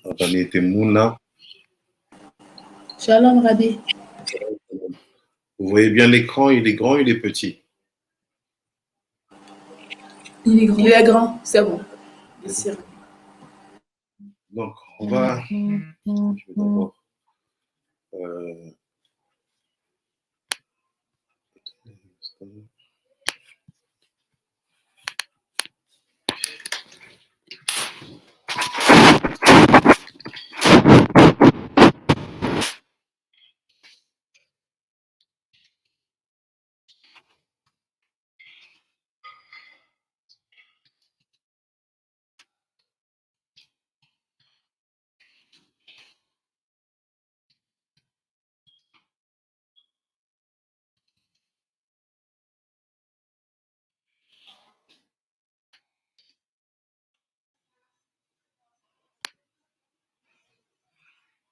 Rabbi Temuna. Shalom, Rabbi. Vous voyez bien l'écran, il est grand, il est petit. Il est grand. Il est grand, c'est bon. Merci. Donc, on va... Je vais d'abord...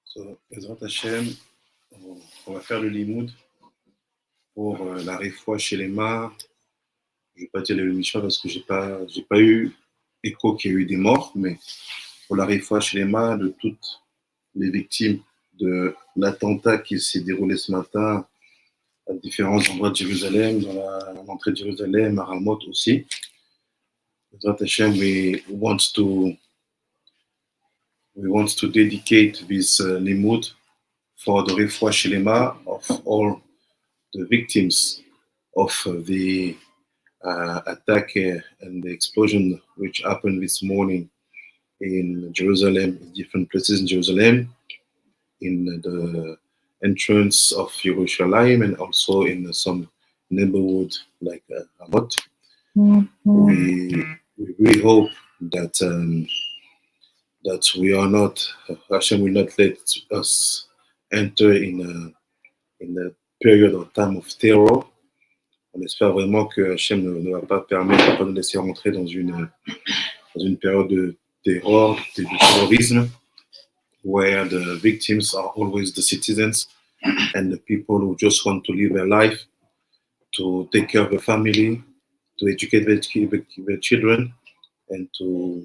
So, Ezrat Hashem, on va faire le limoud pour la réfoua chez les mains. Je ne vais pas dire le Mishma parce que j'ai pas eu écho qu'il y a eu des morts, mais pour la réfoua chez les mains de toutes les victimes de l'attentat qui s'est déroulé ce matin à différents endroits de Jérusalem, dans l'entrée de Jérusalem, à Ramoth aussi. Ezrat Hashem, we want to dedicate this limud for the refuah shelema of all the victims of the attack and the explosion which happened this morning in Jerusalem, in different places in Jerusalem, in the entrance of Yerushalayim and also in some neighborhood like Ramoth. We really hope that that we are not, Hashem will not let us enter in a period or time of terror. On espère vraiment que Hashem ne va pas permettre, ne va pas nous laisser rentrer dans une période de terror, de terrorisme, where the victims are always the citizens and the people who just want to live their life, to take care of their family, to educate their children, and to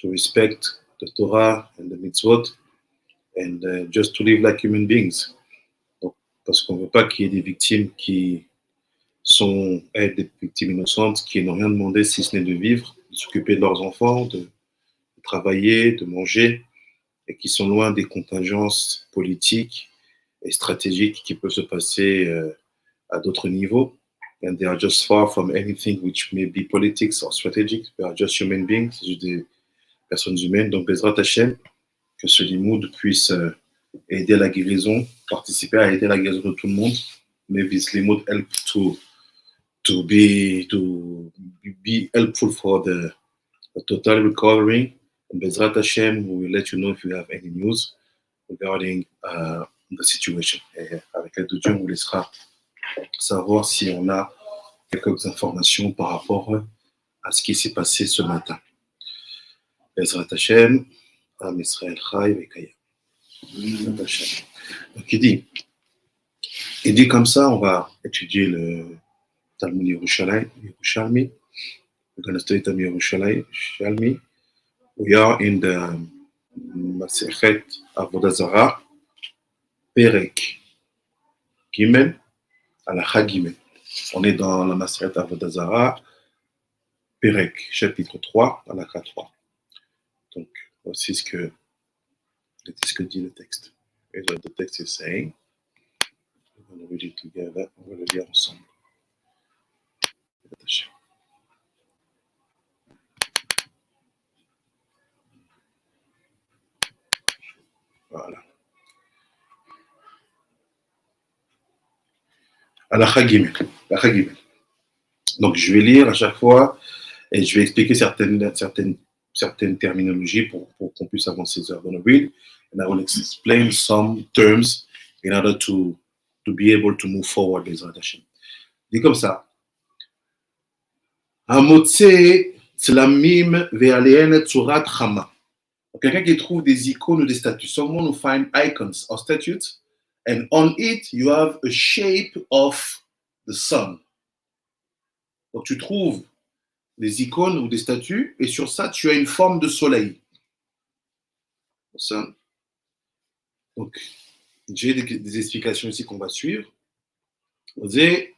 respect the Torah and the mitzvot, and just to live like human beings. Donc, parce qu'on ne veut pas qu'il y ait des victimes qui sont des victimes innocentes, qui n'ont rien demandé si ce n'est de vivre, de s'occuper de leurs enfants, de travailler, de manger, et qui sont loin des contingences politiques et stratégiques qui peuvent se passer à d'autres niveaux. And they are just far from anything which may be politics or strategic. They are just human beings, c'est juste des personnes humaines. Donc, Bezrat Hashem, que ce limoud puisse aider à la guérison, participer à aider à la guérison de tout le monde. Maybe this limoud help to be helpful for the total recovery. And Bezrat Hashem, we will let you know if you have any news regarding the situation. Et avec l'aide de Dieu, on vous laissera savoir si on a quelques informations par rapport à ce qui s'est passé ce matin. Bezrat Hashem, Am Israël Chai Vekaya. Donc il dit comme ça, on va étudier le Talmud Yerushalmi. We're going to study Talmud Yerushalmi. We are in the Masechet Avodah Zarah, Perek Gimel, Halakha Gimel. On est dans la Masechet Avodah Zarah, Perek, chapitre 3, Halakha 3. Donc, voici ce que dit le texte. Here's what the text is saying. We're going to read it together. On va le lire ensemble. Voilà. Halakha Gimel. Donc, je vais lire à chaque fois et je vais expliquer certaines terminologies pour qu'on puisse avancer. So I'm going to read and I will explain some terms in order to be able to move forward. Dit comme ça. Hamotse tzlamim ve'alein tzurat chama. Quelqu'un qui trouve des icônes ou des statues. Someone who find icons or statues, and on it you have a shape of the sun. Donc tu trouves des icônes ou des statues, et sur ça tu as une forme de soleil. Ça. Donc, j'ai des explications ici qu'on va suivre. C'est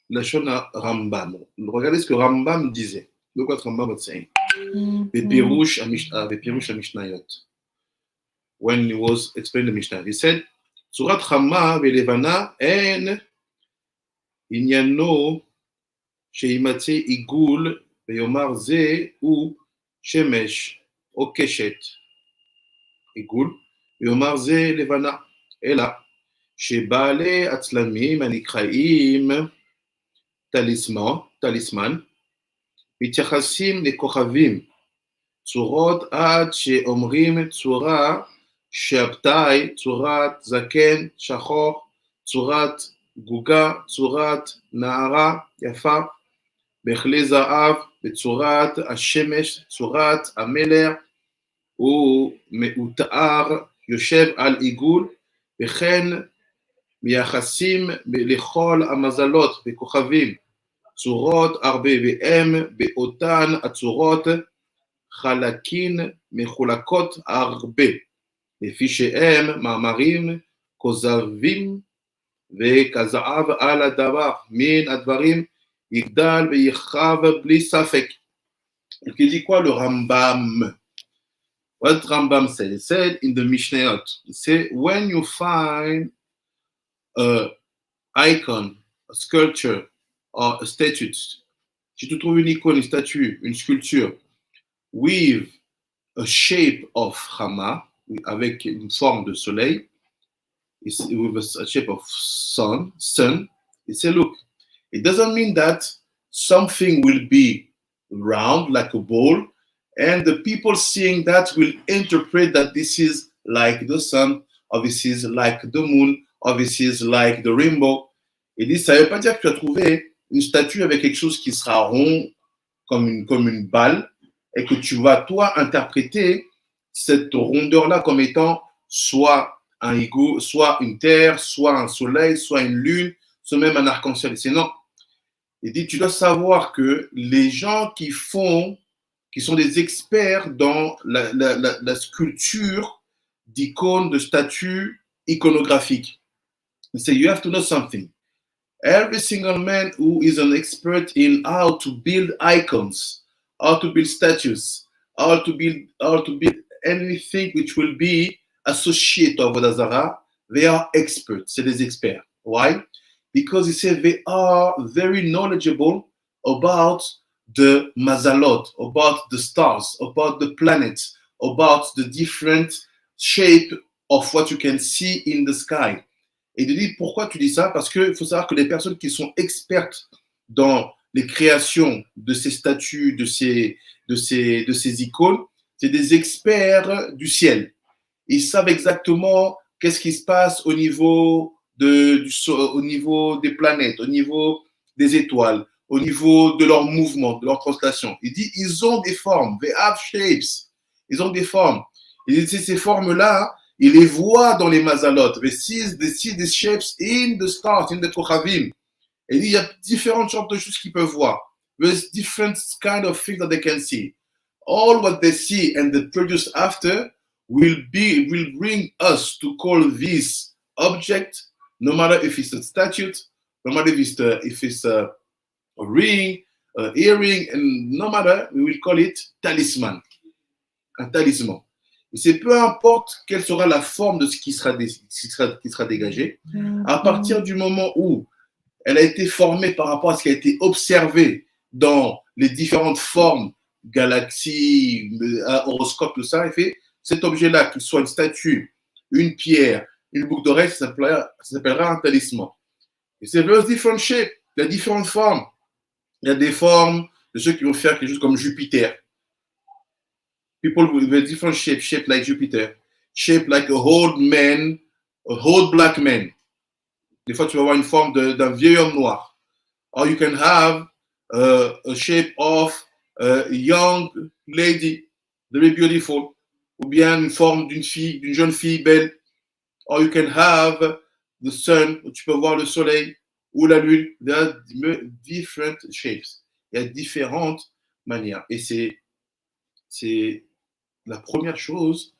la Shona Rambam. Regardez ce que Rambam disait. Look what Rambam was saying. Bepirush HaMishnayot. When he was explaining the Mishnah, he said, Surat Chama velevana en inyano sheimatze igul veyomar ze u shemesh o keshet igul veyomar ze levana ela שבעלי הצלמים הנקראים תליסמן מתייחסים לכוכבים צורות עד שאומרים צורה שבתאי, צורת זקן שחור, צורת גוגה, צורת נערה יפה, בכלי זהב, בצורת השמש, צורת המלר, ומאותאר יושב על עיגול, וכן מייחסים לכל המזלות וכוכבים צורות הרבה והם באותן הצורות חלקין מחולקות הרבה לפי שהם מאמרים כוזבים וכזהב על הדבר מן הדברים יגדל ויחרב בלי ספק. Il dit quoi le Rambam? What Rambam said? He said in the Mishnayot, he said when you find a icon, a sculpture or a statue, si tu trouves une icône, une statue, une sculpture with a shape of Chama, avec une forme de soleil, with a shape of sun, he said, look, it doesn't mean that something will be round like a ball, and the people seeing that will interpret that this is like the sun, or this is like the moon, or this is like the rainbow. Il dit, ça ne veut pas dire que tu as trouvé une statue avec quelque chose qui sera rond comme une balle, et que tu vas, toi, interpréter cette rondeur-là comme étant soit un ego, soit une terre, soit un soleil, soit une lune, soit même un arc-en-ciel. C'est non. Il dit, tu dois savoir que les gens qui sont des experts dans la sculpture d'icônes, de statues iconographiques. He said, you have to know something. Every single man who is an expert in how to build icons, how to build statues, how to build anything which will be associated with Avodah Zarah, they are experts. C'est des experts. Why? Because he said they are very knowledgeable about the mazalot, about the stars, about the planets, about the different shape of what you can see in the sky. Et il dit, pourquoi tu dis ça? Parce qu'il faut savoir que les personnes qui sont expertes dans les créations de ces statues, de ces icônes, c'est des experts du ciel. Ils savent exactement qu'est-ce qui se passe au niveau des planètes, au niveau des étoiles, au niveau de leur mouvement, de leur translation. Il dit, ils ont des formes, they have shapes. Ils ont des formes. Il dit, ces formes-là, il les voit dans les mazalot. They see the shapes in the stars, in the kochavim. Et il dit, il y a différentes sortes de choses qu'ils peuvent voir. There's different kind of things that they can see. All what they see and they produce after will bring us to call this object, no matter if it's a statue, no matter if it's a ring, an earring, and no matter, we will call it talisman. Un talisman. Et c'est peu importe quelle sera la forme de ce qui sera dégagé, à partir du moment où elle a été formée par rapport à ce qui a été observé dans les différentes formes, galaxies, horoscopes, tout ça, et fait cet objet-là, qu'il soit une statue, une pierre, une boucle d'oreille, ça s'appellera un talisman. Et c'est various different shapes, il y a différentes formes. Il y a des formes de ceux qui vont faire quelque chose comme Jupiter. People with different shaped like Jupiter, shaped like a old man, a old black man. Des fois, tu vas avoir une forme d'un vieil homme noir. Or you can have a shape of a young lady, very beautiful. Ou bien une forme d'une jeune fille belle. Or you can have the sun, où tu peux voir le soleil, ou la lune. There are different shapes. Il y a différentes manières. Et c'est la première chose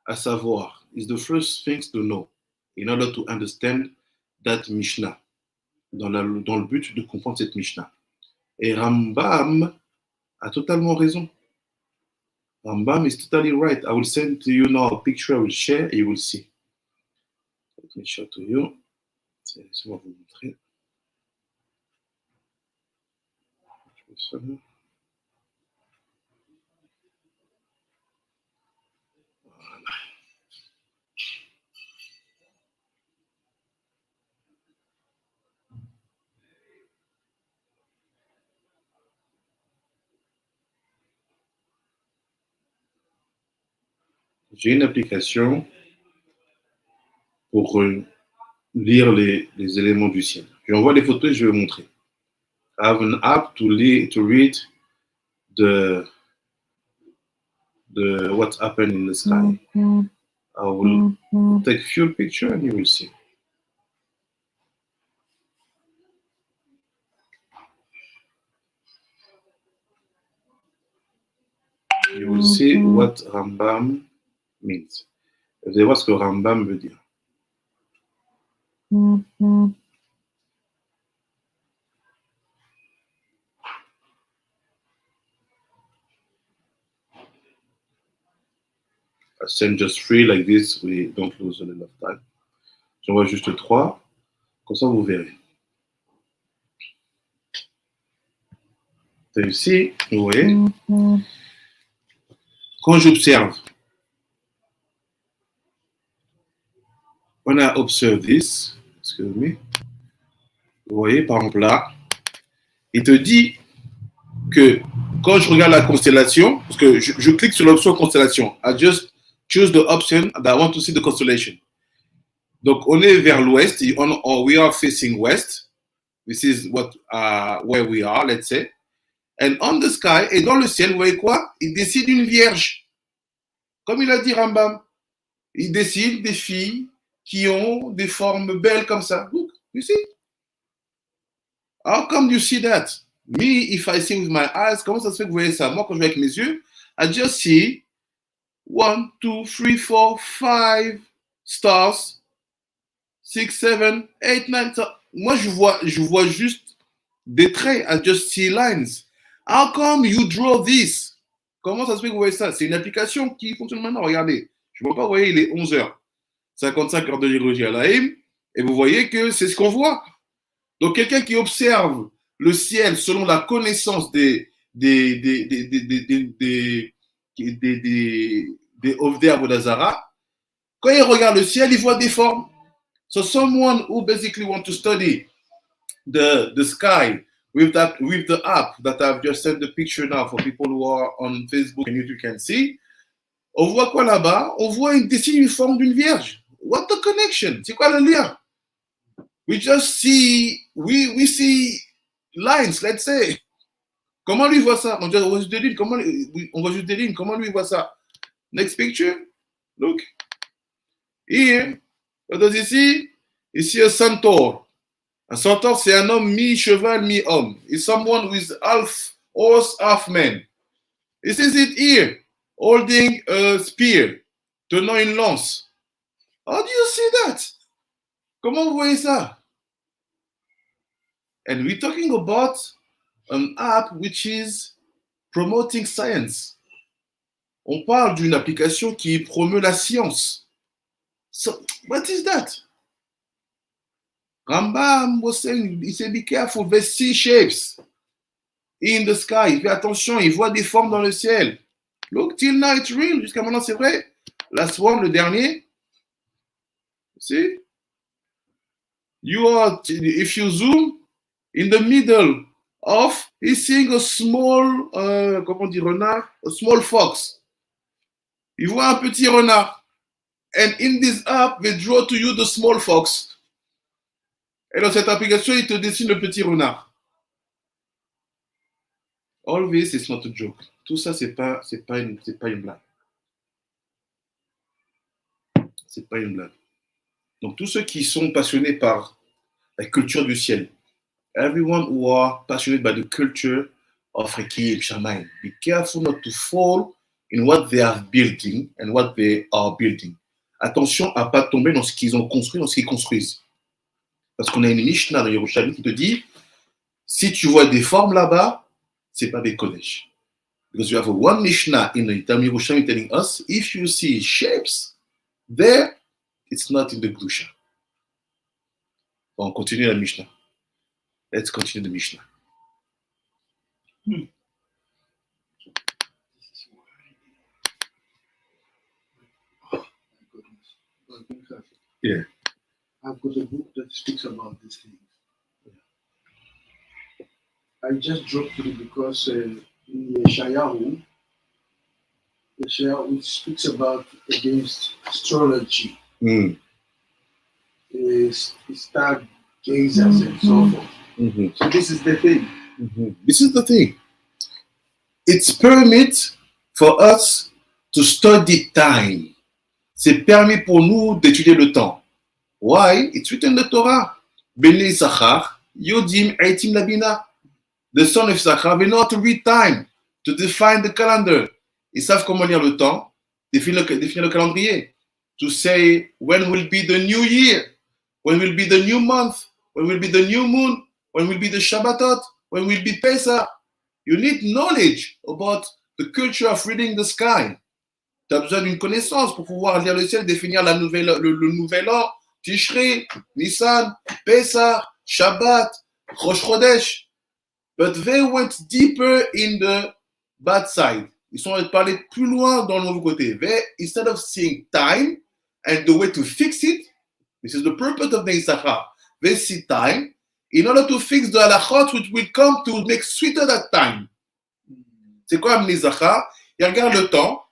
à savoir, is the first things to know in order to understand that Mishnah, dans le but de comprendre cette Mishnah. Et Rambam a totalement raison. Rambam is totally right. I will send to you now a picture I will share and you will see. Let me show to you. Laissez-moi vous montrer. Je fais ça là. J'ai une application pour lire les éléments du ciel. Je envoie les photos et je vais vous montrer. I have an app to read the what happened in the sky. I will take few pictures and you will see. You will see what Rambam means. Vous allez voir ce que Rambam veut dire. I send just 3 like this, we don't lose a lot of time. J'envoie juste 3, comme ça vous verrez. Ici, vous voyez, quand j'observe, when I observe this, excuse me, vous voyez, par exemple là, il te dit que quand je regarde la constellation, parce que je clique sur l'option constellation, I just choose the option that I want to see the constellation. Donc, on est vers l'ouest, we are facing west. This is where we are, let's say. And on the sky, et dans le ciel, vous voyez quoi? Il décide une vierge. Comme il a dit Rambam. Il décide des filles qui ont des formes belles comme ça. Look, you see? How come you see that? Me, if I see with my eyes, comment ça se fait que vous voyez ça? Moi, quand je vois avec mes yeux, I just see 1, 2, 3, 4, 5 stars, 6, 7, 8, 9. Moi, je vois juste des traits. I just see lines. How come you draw this? Comment ça se fait que vous voyez ça? C'est une application qui fonctionne maintenant. Regardez. Je ne vois pas, vous voyez, il est 11h55 heures de Yerushalmi, et vous voyez que c'est ce qu'on voit. Donc, quelqu'un qui observe le ciel selon la connaissance des Avodah Avodah Zarah, quand il regarde le ciel, il voit des formes. So someone who basically want to study the sky with the app that I've just sent the picture now for people who are on Facebook and YouTube can see, on voit quoi là-bas? On voit une forme d'une vierge. What the connection? C'est quoi le lien? We just see, we see lines, let's say. Comment lui voit ça? On voit juste des lignes. Comment lui voit ça? Next picture. Look. Here. What does he see? Ici, un centaure. Un centaure, c'est un homme mi-cheval, mi-homme. It's someone with half horse, half man. He sees it here, holding a spear, tenant une lance. How do you see that? Comment vous voyez ça? And we're talking about an app which is promoting science. On parle d'une application qui promeut la science. So, what is that? Rambam was saying, he said, be careful, there's sea shapes in the sky. Fais attention, il voit des formes dans le ciel. Look, till now it's real. Jusqu'à maintenant, c'est vrai. Last one, le dernier. See? If you zoom, in the middle of, he's seeing a small, comment on dit renard? A small fox. Il voit un petit renard. And in this app, they draw to you the small fox. Et dans cette application, il te dessine le petit renard. All this is not a joke. Tout ça, c'est pas une blague. C'est pas une blague. Donc, tous ceux qui sont passionnés par la culture du ciel, everyone who are passionate by the culture of Rekim Shamayim, be careful not to fall in what they are building and what they are building. Attention à ne pas tomber dans ce qu'ils ont construit, dans ce qu'ils construisent. Parce qu'on a une Mishnah dans Yerushalmi qui te dit, si tu vois des formes là-bas, c'est pas des collèges. Because you have one Mishnah in the Talmud Yerushalmi telling us, if you see shapes there, it's not in the Gdusha. On continue la Mishnah. Let's continue the Mishnah. Yeah. I've got a book that speaks about these things. I just dropped it because in Yeshayahu, it speaks about against astrology, stargazers and so forth. Mm-hmm. So this is the thing. Mm-hmm. This is the thing. It's permit for us to study time. C'est permis pour nous d'étudier le temps. Why? It's written in the Torah. Bnei Issachar, Yodim, Eitim Labina. The son of Issachar, they know how to read time, to define the calendar. Ils savent comment lire le temps, définir le calendrier. To say when will be the new year, when will be the new month, when will be the new moon, when will be the Shabbatot, when will be Pesach. You need knowledge about the culture of reading the sky. Tu as besoin d'une connaissance pour pouvoir lire le ciel, définir le nouvel an, Tishrei, Nissan, Pesach, Shabbat, Rosh Chodesh. But they went deeper in the bad side. Ils sont allés parler plus loin dans le mauvais côté. They, instead of seeing time and the way to fix it, this is the purpose of the Issachar. They see time in order to fix the halachot which will come to make sweeter that time. C'est quoi un Issachar? Il regarde le temps,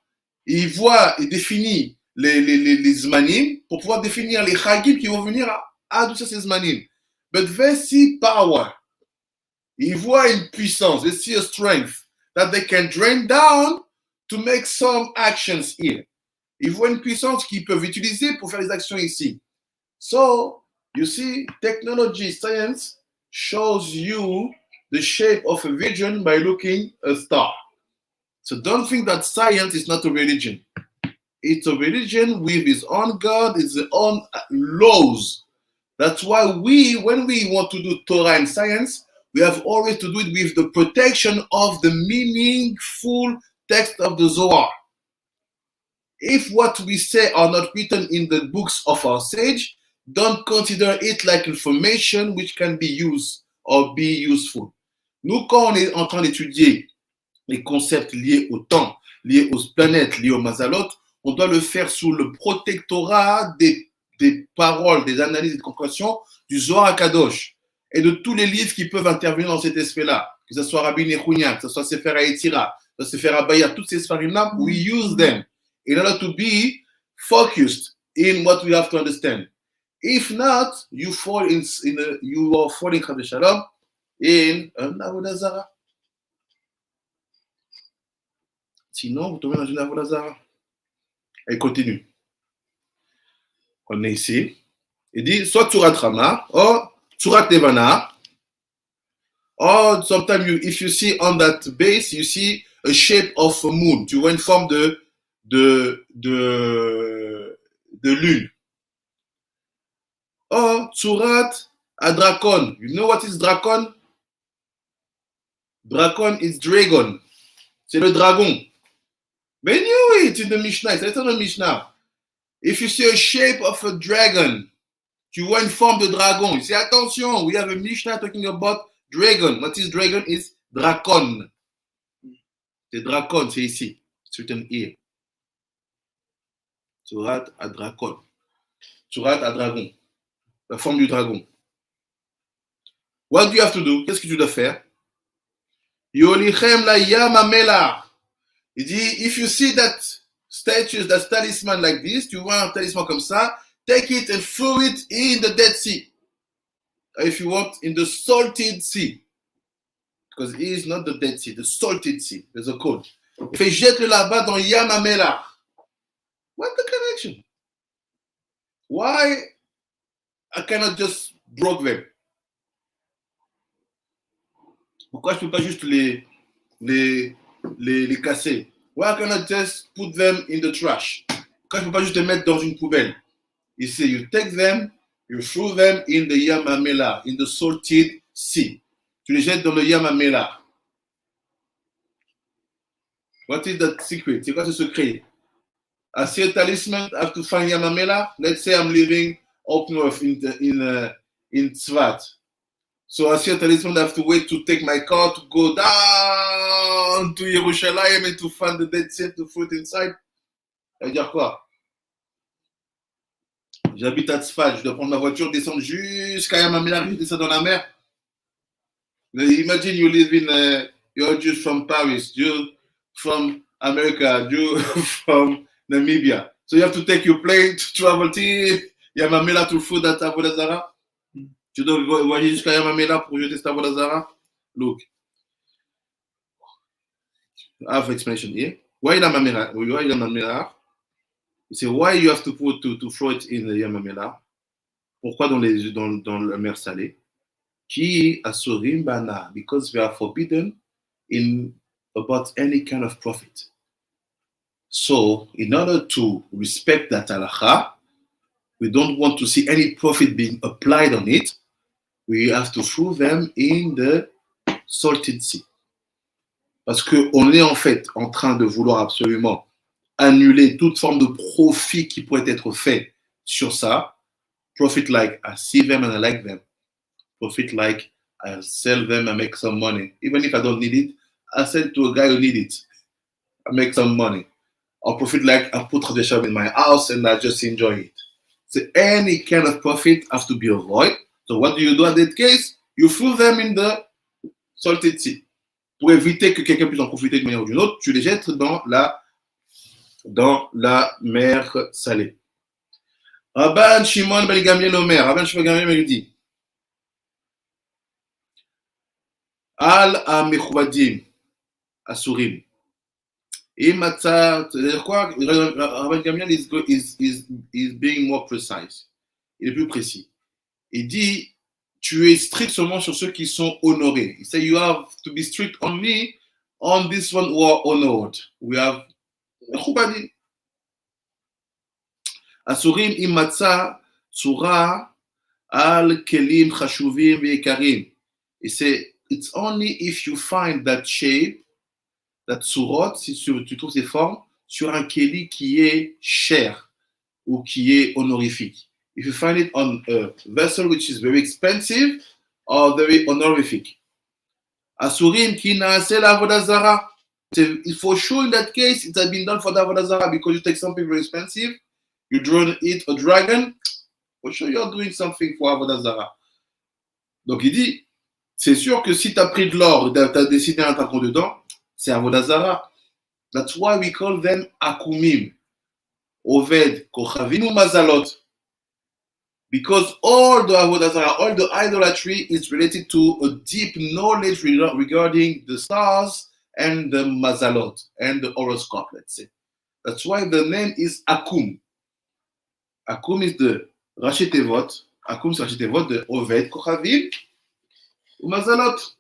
il voit et définit les zmanim pour pouvoir définir les chagim qui vont venir à adoucir ces zmanim. But they see power. Ils voient une puissance, they see a strength that they can drain down to make some actions here. Ils voient une puissance qu'ils peuvent utiliser pour faire des actions ici. So, you see, technology, science shows you the shape of a vision by looking at a star. So don't think that science is not a religion. It's a religion with its own God, its own laws. That's why when we want to do Torah and science, we have always to do it with the protection of the meaningful text of the Zohar. If what we say are not written in the books of our sage, don't consider it like information which can be used or be useful. Nous, quand on est en train d'étudier les concepts liés au temps, liés aux planètes, liés au mazalot, on doit le faire sous le protectorat des paroles, des analyses et des compréhensions du Zohar HaKadosh et de tous les livres qui peuvent intervenir dans cet aspect-là, que ce soit Rabbi Nechunya, que ce soit Sefer HaYetzira, que ce soit Sefer HaBayah, toutes ces sfarim-là, we use them in order to be focused in what we have to understand. If not, you are falling Chas v'Shalom in an Avodah Zarah. Sinon, vous tombez dans une Avodah Zarah. Elle continue. On est ici. Il dit soit Tzurat Rama, or Tzurat Levana, or sometimes if you see on that base, you see a shape of a moon. Tu vois une forme de lune. Or Tzurat Adrakon. You know what is Drakon? Drakon is dragon. C'est le dragon. They knew it in the Mishnah. It's in the Mishnah. If you see a shape of a dragon, tu vois une forme de dragon. You say, attention, we have a Mishnah talking about dragon. What is dragon? Is drakon. C'est drakon, c'est ici. It's written here. Tzurat à drakon. Tzurat à dragon. La forme du dragon. What do you have to do? Qu'est-ce que tu dois faire? Yolichem la yamamela. Il dit, if you see that statue, that talisman like this, tu vois un talisman comme ça, take it and throw it in the Dead Sea. Or if you want, in the salted sea. Because it is not the Dead Sea, the salted sea. There's a code. Il fait jette-le là-bas dans Yamamela. What's the connection? Why I cannot just broke them? Pourquoi je ne peux pas juste les casser? Why can't I just put them in the trash? Pourquoi je ne peux pas juste les mettre dans une poubelle? He said, you take them, you throw them in the Yam HaMelach, in the salted sea. Tu les jettes dans le Yam HaMelach. What is the secret? C'est quoi ce secret? I see a talisman, I have to find Yam HaMelach. Let's say I'm living up north in Tzvat. So I see a talisman, I have to wait to take my car to go down to Yerushalayim and to find the Dead Sea, to throw it inside. Ça veut dire quoi? J'habite à Tzfat, je dois prendre ma voiture, descendre jusqu'à Yam HaMelach, jeter ça dans la mer. Imagine you live in, you're just from Paris, you're from America, you're from Namibia. So you have to take your plane to travel to Yam HaMelach to food at Avodah Zarah. Tu dois voyager jusqu'à Yam HaMelach pour jeter cette Avodah Zarah. Look, I have explanation here. Why Yam HaMelach? You say, why you have to put to throw it in the Yam HaMelach? Pourquoi dans la mer salée? Ki asurim bana, because we are forbidden in about any kind of profit. So, in order to respect that halakha, we don't want to see any profit being applied on it. We have to throw them in the salted sea. Parce qu'on est en fait en train de vouloir absolument annuler toute forme de profit qui pourrait être fait sur ça. Profit like I see them and I like them. Profit like I sell them and make some money. Even if I don't need it, I sell to a guy who needs it. I make some money. Or profit like I put tradition in my house and I just enjoy it. So any kind of profit has to be avoided. So what do you do in that case? You throw them in the salted sea. Pour éviter que quelqu'un puisse en profiter d'une manière ou d'une autre, tu les jettes dans la mer salée. Rabban Shimon ben Gamliel Omer, Rabban Shimon ben Gamliel lui dit, Al ha-mechuvadim, asurim. C'est-à-dire quoi? Rabban Gamliel is being more precise. Il est plus précis. Il dit, tu es strict seulement sur ceux qui sont honorés. Il say, you have to be strict only on this one who are honored. We have mechuvadim. Asurim imatza surah al kelim chashuvim ve'ikarim. He say, it's only if you find that shape, that surot, si tu trouves ces formes, sur un keli qui est cher ou qui est honorifique. If you find it on a vessel which is very expensive or very honorific. Asurim ki naaseh Avodah Zarah. For sure in that case, it has been done for the Avodah Zarah because you take something very expensive, you draw it a dragon, for sure you're doing something for Avodah Zarah. Donc il dit, c'est sûr que si tu as pris de l'or, tu as dessiné un tampon dedans, c'est Avodah Zarah. That's why we call them Akumim, Oved, Kochavim ou Mazalot. Because all the Avodah Zarah, all the idolatry is related to a deep knowledge regarding the stars and the Mazalot and the horoscope, let's say. That's why the name is Akum. Akum is the Rashi Tevot. Akum is Rashi Tevot, the Oved, Kochavim ou Mazalot.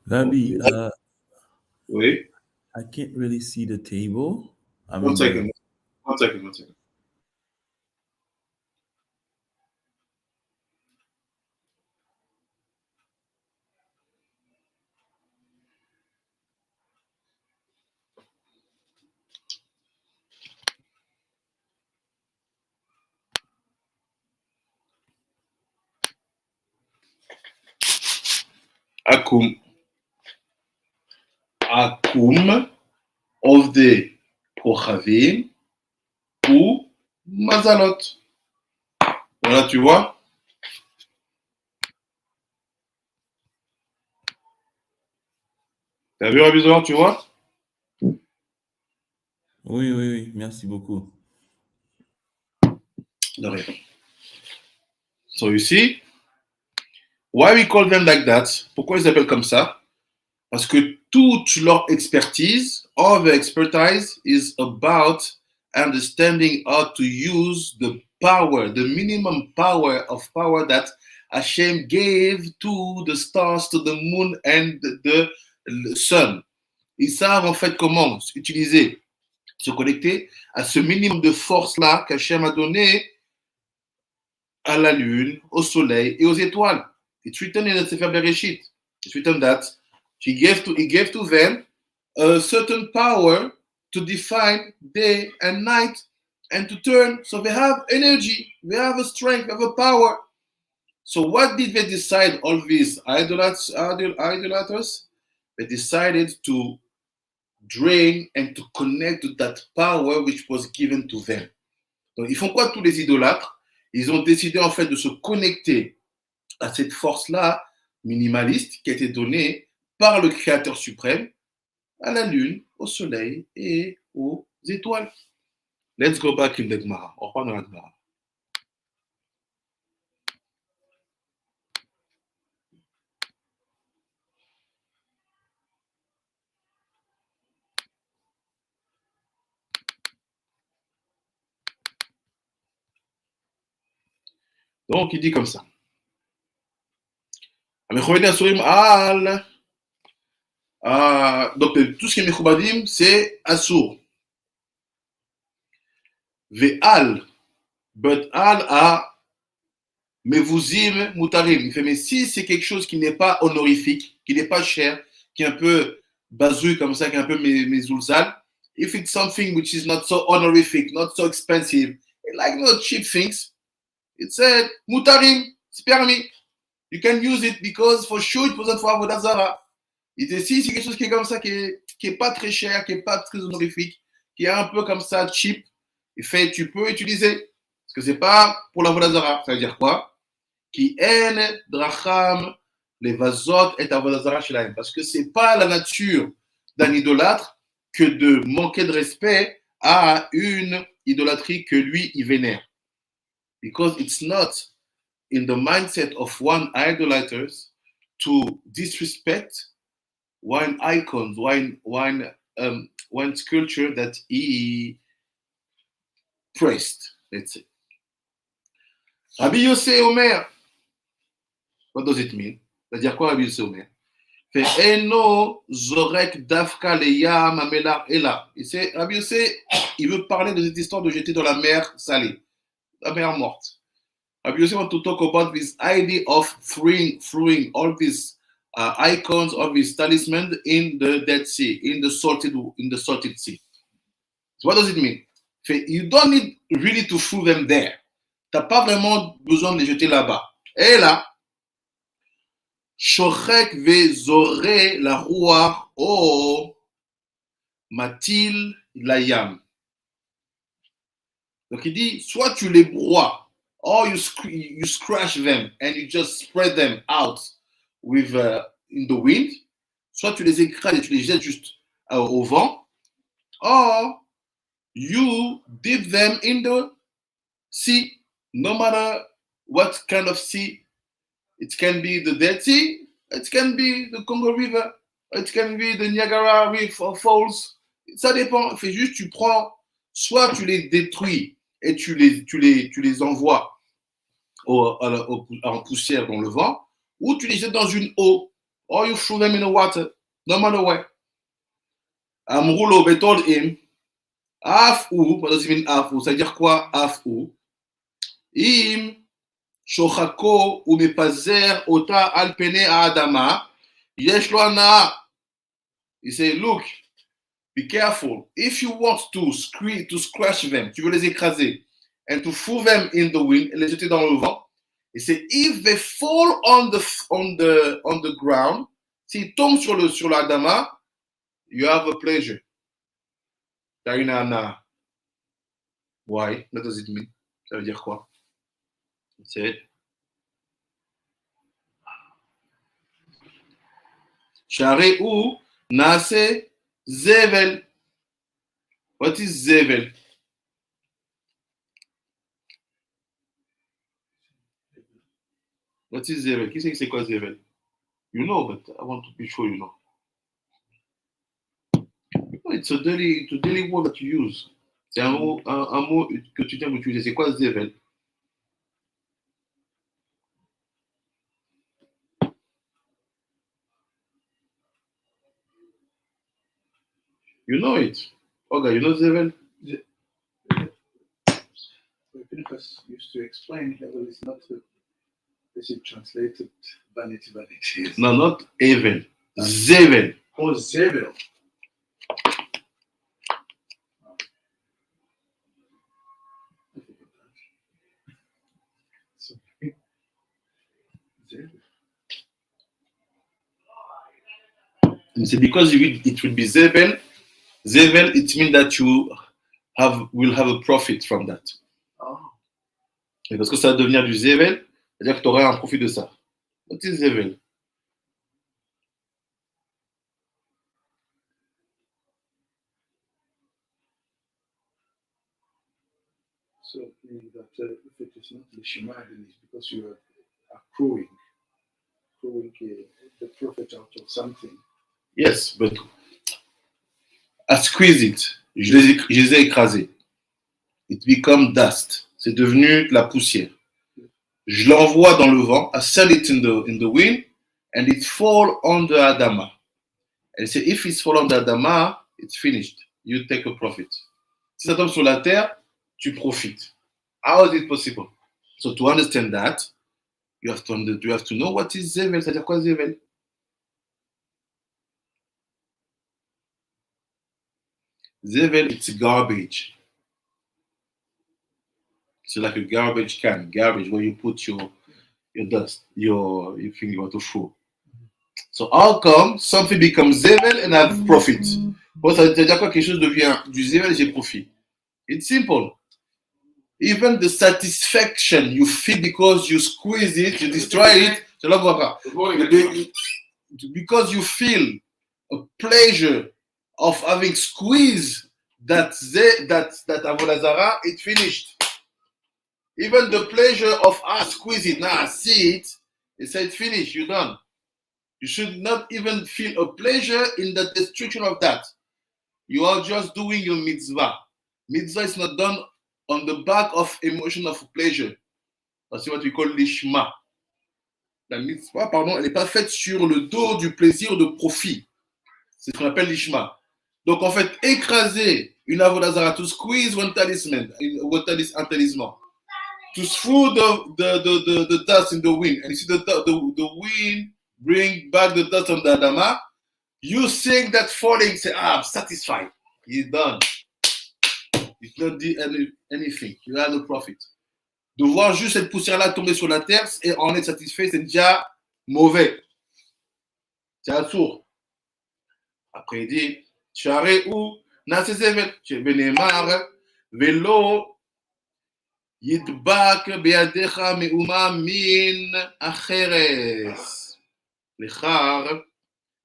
Rabbi, Oui. I can't really see the table. One second. Akum, of the Kochavim ou Mazalot. Voilà, tu vois. T'as vu, Rabbi Zohar, tu vois? Oui, merci beaucoup. De rien. So you see, Why we call them like that? Pourquoi ils s'appellent comme ça? Parce que toute leur expertise, all their expertise is about understanding how to use the power, the minimum power of power that Hashem gave to the stars, to the moon and the sun. Ils savent en fait comment utiliser, se connecter à ce minimum de force-là qu'Hachem a donné à la lune, au soleil et aux étoiles. It's written in the Sefer Bereshit. It's written that he gave to them a certain power to define day and night and to turn. So they have energy, they have a strength, they have a power. So what did they decide, all these idolaters? They decided to drain and to connect to that power which was given to them. Donc, ils font quoi tous les idolâtres? Ils ont décidé en fait de se connecter à cette force-là minimaliste qui a été donnée par le Créateur suprême à la lune, au soleil et aux étoiles. Let's go back in the Gemara. On reprend dans la Gemara. Donc, il dit comme ça. Donc, tout ce qui est Mechubadim, c'est Asur. Ve'al, but al a Mevuzim Mutarim. Il fait, mais si c'est quelque chose qui n'est pas honorifique, qui n'est pas cher, qui est un peu bazouille comme ça, qui est un peu mezoulzal, if it's something which is not so honorific, not so expensive, like no cheap things, it said Mutarim, c'est permis. You can use it because for sure it wasn't for Avodah Zarah. Il dit si c'est quelque chose qui est comme ça, qui est pas très cher, qui est pas très honorifique, qui est un peu comme ça cheap, il fait tu peux utiliser parce que c'est pas pour l'Avodah Zarah. Ça veut dire quoi? Qui en dracham les vazot et Avodah Zarah shelaim. Parce que c'est pas la nature d'un idolâtre que de manquer de respect à une idolâtrie que lui il vénère. Because it's not in the mindset of one idolaters to disrespect one icon, one sculpture that he praised, let's say. Rabbi Yossé Omer, what does it mean? C'est-à-dire quoi Rabbi Yossé Omer? Eno zorek dafka leya mamela ela. Rabbi Yossé, il veut parler de cette histoire de jeter dans la mer salée, la mer morte. Rabbi Yossé want to talk about this idea of throwing all these icons, all these talismans in the Dead Sea, in the salted sea. So what does it mean? You don't need really to throw them there. T'as pas vraiment besoin de les jeter là-bas. Et là, Shochek vezore la ruach o matil layam. Donc il dit, soit tu les broies, or you scratch them and you just spread them out with in the wind, soit tu les écrases et tu les jettes juste au vent, or you dip them in the sea, no matter what kind of sea. It can be the Dead Sea, it can be the Congo River, it can be the Niagara Falls. Ça dépend. Fait juste, tu prends, soit tu les détruis et tu les envoies en poussière dans le vent, ou tu les jettes dans une eau, or you throw them in the water, no matter where. Amrulo, they told him, Af-ou, what does it mean Af-ou? Ça veut dire quoi Af-ou? Im Shochako ou mepazer ota alpene adama yesh lo ana. He say, look, be careful. If you want to scratch them, tu veux les écraser, and to throw them in the wind, et les jeter dans le vent. Et c'est if they fall on the ground, s'ils tombent sur l'adama, you have a pleasure. Tarinana. Why? What does it mean? Ça veut dire quoi? C'est Share ou nase zevel. What is zevel? What is Zevel? Qui sait que c'est quoi Zevel? You know, but I want to be sure you know. It's a daily word that you use. C'est un mot que tu viens d'utiliser. C'est quoi Zevel? You know it. Okay, you know Zevel? Pinchas used to explain Hevel is not this is translated vanity. No, not Evel. Zevel. Oh, Zevel. And c'est because it will be Zevel. Zevel, it means that you will have a profit from that. Oh. Et parce que ça va devenir du Zevel, c'est-à-dire que tu auras un profit de ça. What is Zevel? So meaning that if it is not Lishma, then it's because you are accruing the profit out of something. Yes, but I squeeze it. Je les ai écrasés. It become dust. C'est devenu de la poussière. Je l'envoie dans le vent. I send it in the wind, and it fall on the Adama. And say, if it's fall on the Adama, it's finished. You take a profit. Si ça tombe sur la terre, tu profites. How is it possible? So to understand that, you have to know what is Zevel. C'est-à-dire quoi Zevel? Zevel, it's garbage. It's like a garbage can, garbage where you put your dust, your thing you want to throw. So how come something becomes Zevel and have profit? Bon, ça veut dire quoi? Quelque chose devient du Zevel et j'ai profit. It's simple. Even the satisfaction you feel because you squeeze it, you destroy it, je ne vois pas. Because you feel a pleasure of having squeezed that Avodah Zarah, it finished. Even the pleasure of squeeze it, now I see it, it said finish, you're done. You should not even feel a pleasure in the destruction of that. You are just doing your mitzvah. Mitzvah is not done on the back of emotion of pleasure. That's what we call lishma. La mitzvah, pardon, elle n'est pas faite sur le dos du plaisir de profit. C'est ce qu'on appelle lishma. Donc en fait, écraser une avodah zarah, to squeeze one talisman, un talisman, to throw the dust in the wind, and you see the wind bring back the dust on the Adama, you think that falling, say, I'm satisfied. He's done. It's not anything. You have the profit. De voir juste cette poussière-là tomber sur la terre et en être satisfait, c'est déjà mauvais. C'est un sourd. Après, il dit, Share ou Nasezevet, Chebenemar, Velo, Yidbak, Beadecha, Meuma, Min, Acheres. Lechar,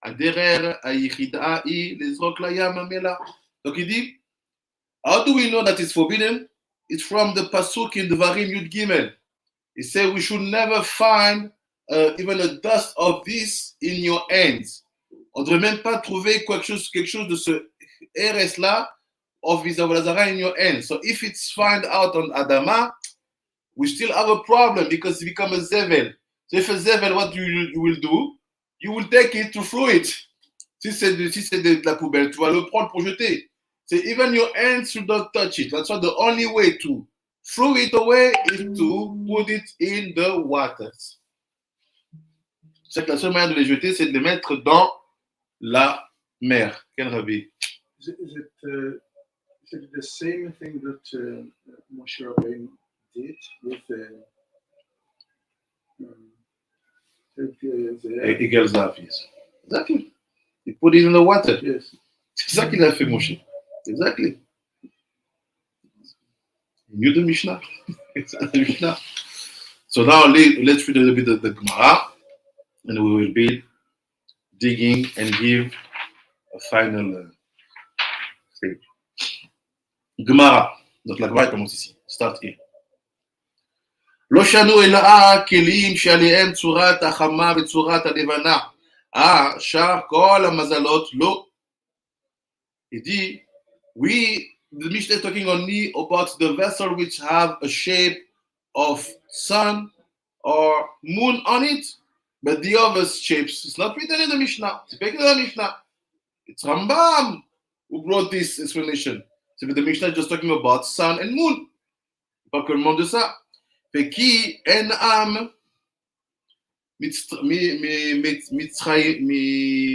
Aderer, Ayichida, les Roklayam, Amela. Donc il dit, how do we know that it's forbidden? It's from the Pasuk in Devarim Yud Gimel. It says we should never find even a dust of this in your hands. On ne devrait même pas trouver quelque chose de ce RS-là of this Avodah Zarah in your hands. So if it's found out on Adama, we still have a problem because it becomes a Zevel. So if a Zevel, what you will do? You will take it to throw it. Si c'est de la poubelle, tu vas le prendre pour jeter. So even your hands should not touch it. That's why the only way to throw it away is to put it in the waters. C'est que la seule manière de les jeter, c'est de les mettre dans la mer. Quel rabbi? Is it the same thing that Moshe Rabbeinu did with Egal Zav, yes. Exactly. He put it in the water. Yes. C'est ça qu'il a fait, Moshe. Exactly. He knew the Mishnah. The Mishnah. So now let's read a little bit of the Gemara, and we will be digging and give a final stage. Gemara. Donc la Gemara commence ici. Start here. לא שנו אלאה כלים שעליהם צורת החמה וצורת הלבנה. שאר כל המזלות לא. Il dit, the Mishnah is talking only about the vessel which have a shape of sun or moon on it, but the other shapes is not written in the Mishnah. C'est pas écrit dans la Mishnah. It's Rambam who brought this explanation. So the Mishnah is just talking about sun and moon. Pas que le monde de ça. Fait qui en am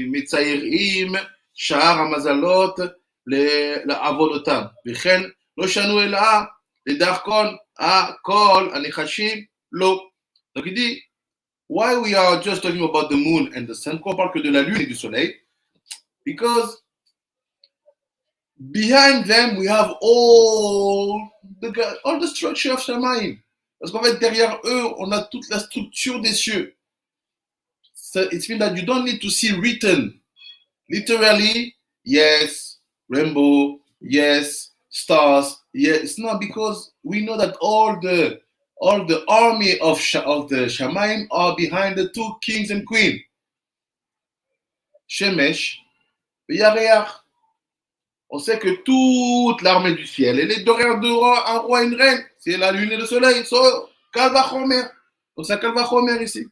מציירים שאר המזלות לעבודתם, וכן לא שנו אלא לדרכון כל הנחשים לא. Donc il dit, why we are just talking about the moon and the sun, qu'on parle que de la lune et du soleil, because behind them we have all the structure of Shamayim. Parce qu'en fait derrière eux on a toute la structure des cieux. So it means that you don't need to see written literally, yes, rainbow, yes, stars, yes. It's not, because we know that all the army of the Shamayim are behind the two kings and queen, Shemesh et Yareach. On sait que toute l'armée du ciel, elle est derrière un roi et une reine. C'est la lune et le soleil. So, Kalvachomer. Donc c'est Kalvachomer ici.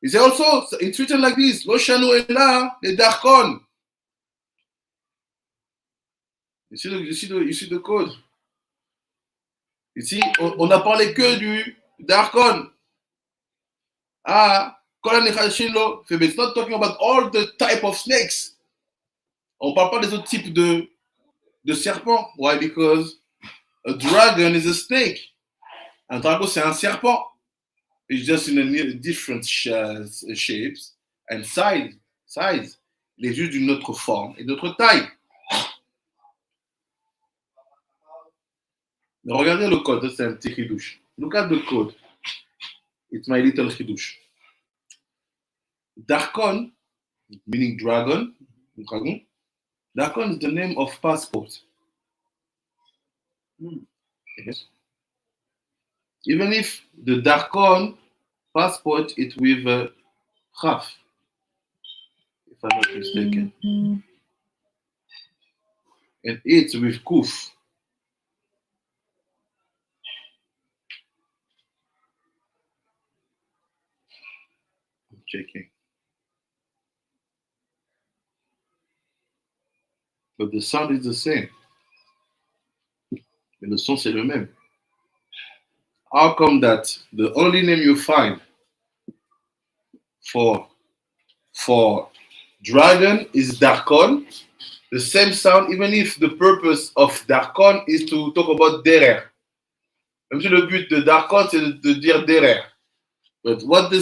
He said also, it's written like this, Lo shanu ela le darkon. You see the code. Ici, on a parlé que du darkon. It's not talking about all the type of snakes. On parle pas des autres types de serpents. Why? Because a dragon is a snake. Un dragon, c'est un serpent. It's just in a different shapes and size. Il est juste d'une autre forme et d'autre taille. Regardez le code, c'est un petit chidouche. Look at the code. It's my little chidouche. Darkon, meaning dragon. Darkon is the name of passport. Yes. Even if the Darkon passport is with Chaf, if I'm not mistaken, and it's with Kuf. I'm checking. But the sound is the same. Mais le son c'est le même. How come that the only name you find for dragon is Darkon, the same sound, even if the purpose of Darkon is to talk about Derer. Même si le but de Darkon c'est de dire Derer. But what do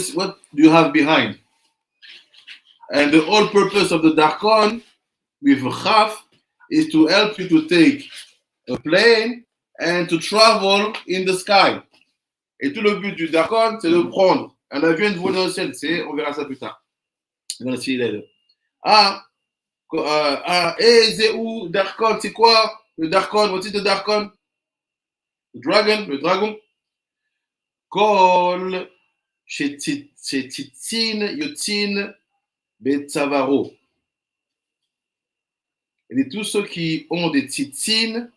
you have behind? And the whole purpose of the Darkon with Chaf is to help you to take a plane and to travel in the sky. Et tout le but du Darkon, c'est de prendre un avion et de voler au ciel. On verra ça plus tard. Zéou, Darkon, c'est quoi le Darkon? What is the Darkon? Le dragon. Kol, Tzitzin, Yotzin, Betzavaro. Et tous ceux qui ont des tzitzin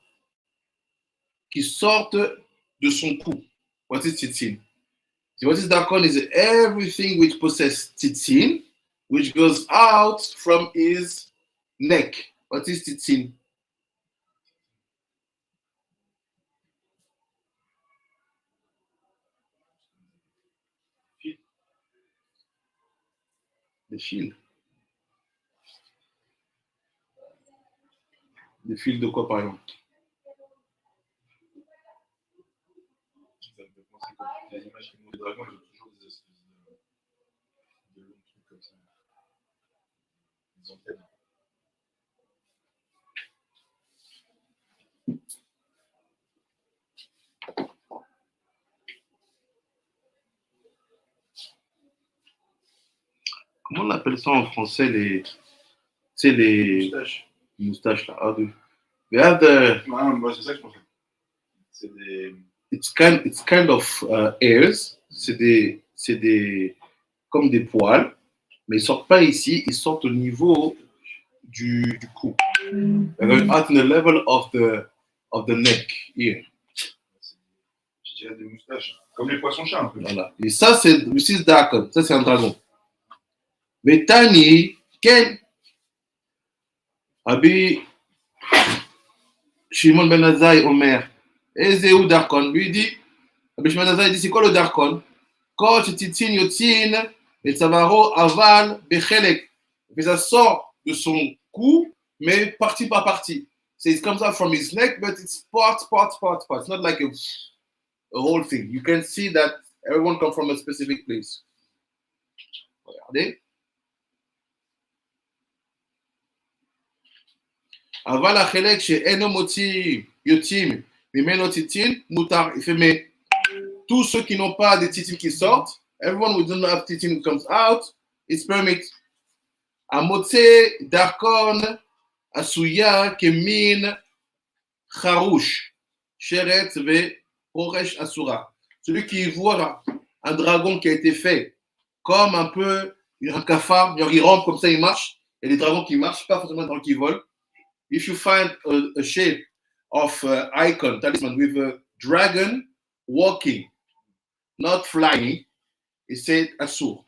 qui sortent de son cou. What is tzitzin? So what is Darkon is everything which possesses tzitzin, which goes out from his neck. What is tzitzin? Des fils. Des fils de quoi, par exemple? Les images qui montrent les dragons, ils ont toujours des espèces de longs trucs comme ça. Des antennes. Comment on appelle ça en français, les moustaches là? Ouais, moi c'est ça que je pensais. C'est des it's kind of hairs. Comme des poils, mais ils sortent pas ici, ils sortent au niveau du cou. They're going out in the level of the neck here. Je dirais des moustaches. Comme les poissons-chats un peu. Voilà. Et ça, c'est Darkon. Ça, c'est un dragon. Mais Tani, Ken, Abi, Shimon Ben Azai, Omer, Ezeu Darkon. Lui dit, Abi Shimon Ben Azai dit, c'est quoi le Darkon? Quand tu titines, yotin, et Tzavaro, aval, bechelek. Mais ça sort de son cou, mais partie par partie. So it comes out from his neck, but it's part. It's not like a whole thing. You can see that everyone comes from a specific place. Regardez. Aval achelek she'eno moti yotim mimeno titin mutar. Il fait mais tous ceux qui n'ont pas des titines qui sortent, everyone who doesn't have titin who comes out, it's permit. Amotse darkon asuya kemin charouche sheret ve poresh asura. Celui qui voit un dragon qui a été fait comme un peu un cafard, il rampe comme ça, il marche. Il y a des dragons qui marchent, pas forcément des dragons qui volent. If you find a shape of icon, talisman, with a dragon walking, not flying, it said asur.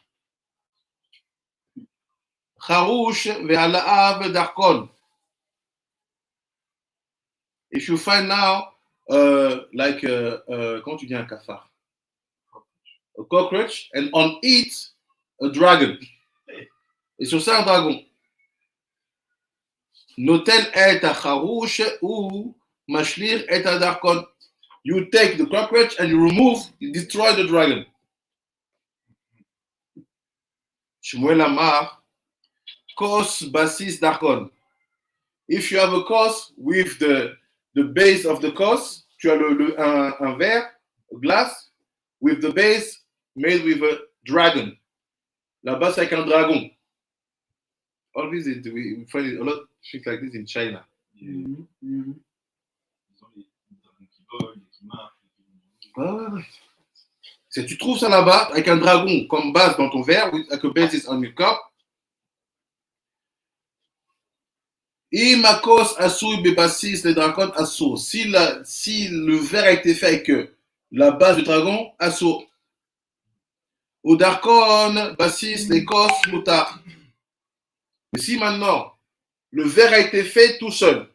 Charouche ve'ala'av darkon. If you find now, comment tu dis un cafard? A cockroach, and on it, a dragon. Et sur ça, un dragon. Notel et a charouche ou mashlir et a darkon. You take the cockroach and you destroy the dragon. Shmuel Amar, kos basis darkon. If you have a kos with the base of the kos, tu as un verre, a glass, with the base made with a dragon. Là-bas, c'est avec un dragon. Always we find a lot of things like this in China. Ils ont les dragons qui volent, qui marchent. Ouais. Si tu trouves ça là-bas, avec un dragon comme base dans ton verre, avec a basis on your cup, Imakos assoui bebasis le dragon assour. Si le verre a été fait avec la base du dragon, assour. Ou darkon, basis, l'écos, moutar. Mais si maintenant, le verre a été fait tout seul,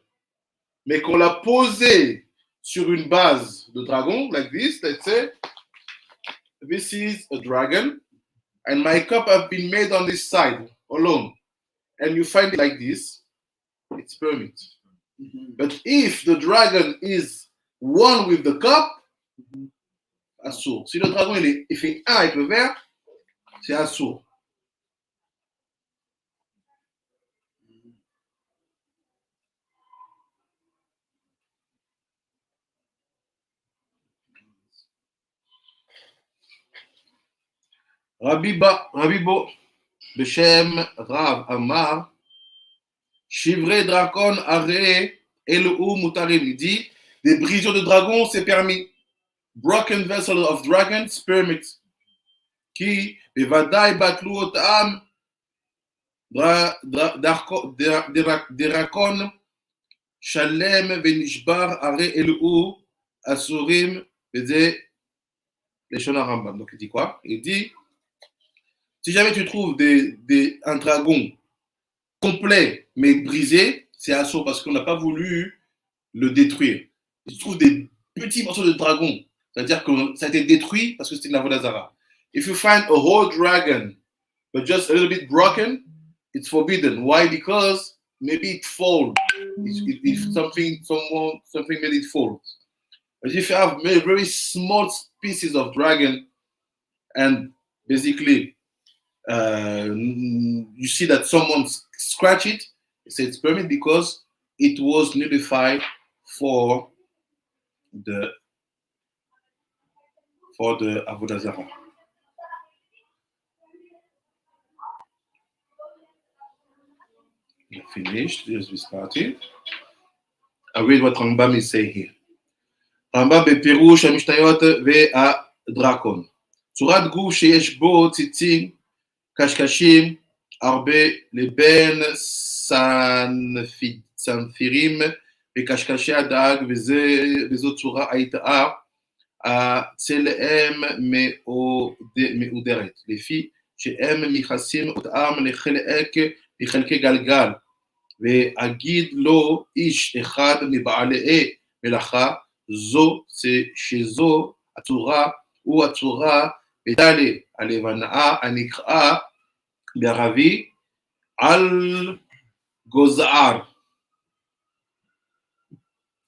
mais qu'on l'a posé sur une base de dragon, like this, let's say, this is a dragon, and my cup have been made on this side alone, and you find it like this, it's permit. But if the dragon is one with the cup, assour. Si le dragon il fait un avec le verre, c'est assour. Rabbi Bo, Beshem Rav Amar, Chivre Dracon Are Elou Mutarim. Il dit des brisures de dragon, c'est permis. Broken vessel of dragons, permit. Qui Bevadai Batlu Otam Derakon Shalem Venishbar Are Elou Asurim Bede Leshon Rambam. Donc il dit quoi? Il dit si jamais tu trouves un dragon complet mais brisé, c'est assour parce qu'on n'a pas voulu le détruire. Si tu trouves des petits morceaux de dragon, c'est-à-dire que ça a été détruit parce que c'était de l'Avodah Zarah. If you find a whole dragon but just a little bit broken, it's forbidden. Why? Because maybe it falls. If something made it fall. But if you have very small pieces of dragon and basically you see that someone scratched it, it's permit because it was nullified for the Avodah Zarah. We finished. Here's this party. I read what Rambam is saying here. רמב"ם בפירוש המשניות והדרקון. צורת גוף שיש בו ציצים, קשקשים, הרבה לבין צנפירים וקשקשי הדג, וזו צורה הייתה צלם מאודרת, לפי שהם מייחסים אותם לחלקי גלגל, ואגיד לו איש אחד מבעלי מלאכה, שזו הצורה, הוא הצורה בדלה הלבנה הנקרא בערבי על גוזער.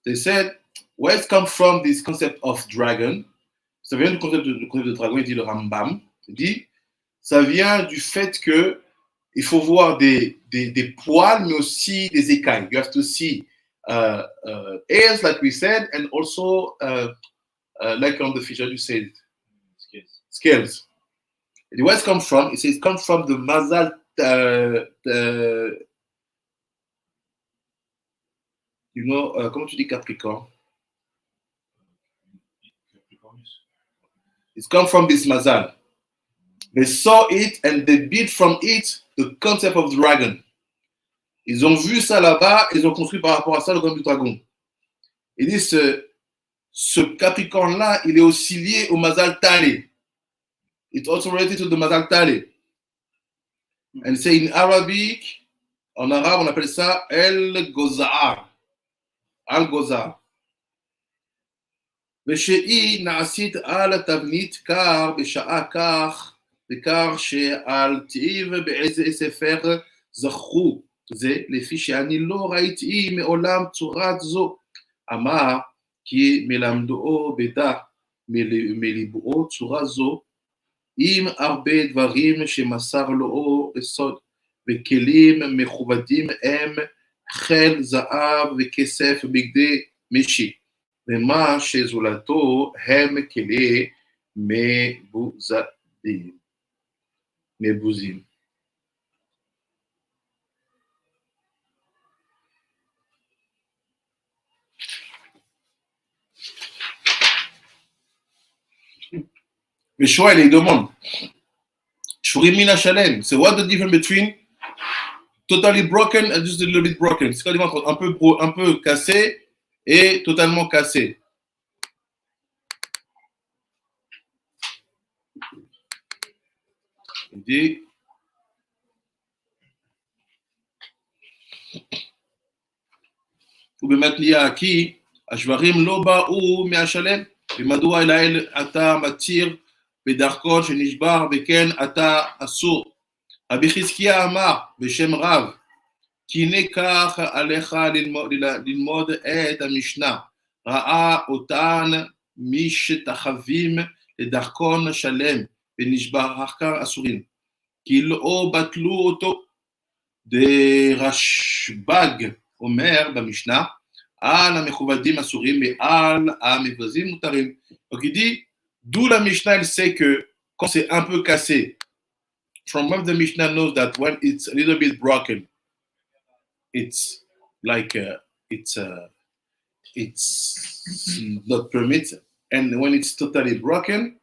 They said, where it comes from this concept of dragon? Ça vient du concept de dragon, il dit le Rambam. Il dit, ça vient du fait que il faut voir des poils, mais aussi des écailles. You have to see hairs, like we said, and also, like on the fish, how do you say it? Scales. And where it comes from? It says it comes from the mazal, you know, comment tu dis Capricorn? It comes from this mazal. They saw it and they built from it the concept of dragon. Ils ont vu ça là-bas, ils ont construit par rapport à ça le concept du dragon. Ils disent ce Capricorne-là, il est aussi lié au mazal Tale. It's also related to the mazal Tale. And say in Arabic, en arabe, on appelle ça El Gozar. Al Gozar. ושהיא נעשית על התבנית קר בשעה כך וכך שעל תיב באיזה ספר זכו זה, לפי שאני לא ראיתי מעולם צורת זו. אמר כי מלמדו בדע מליבו צורה זו, עם הרבה דברים שמסר לו בסוד, וכלים מכובדים הם חיל זהב וכסף בגדי משי. ומה שזולתו הם כלי מבוזים. ושואל, il demande, שורים מן השלם, so what's the difference between totally broken and just a little bit broken? C'est quoi la différence entre un peu cassé et totalement cassé? Il dit, ובמתניה כי השברים לא באו מהשלם, ומדוע אליי אתה מתיר בדרכון שנשבר וכן אתה אסור. רבי חזקיה אמר בשם רב, כי הנה כך עליך ללמוד את המשנה, ראה אותן מי שתחווים לדרכון שלם ונשבר אחר אסורים, כי לא בטלו אותו. דרשב"ג אומר במשנה, על המכובדים אסורים ועל המבזים מותרים. Donc il dit, d'où la Mishnah elle sait que quand c'est un peu cassé, from where the Mishnah knows that when it's a little bit broken, it's like it's not permitted, and when it's totally broken,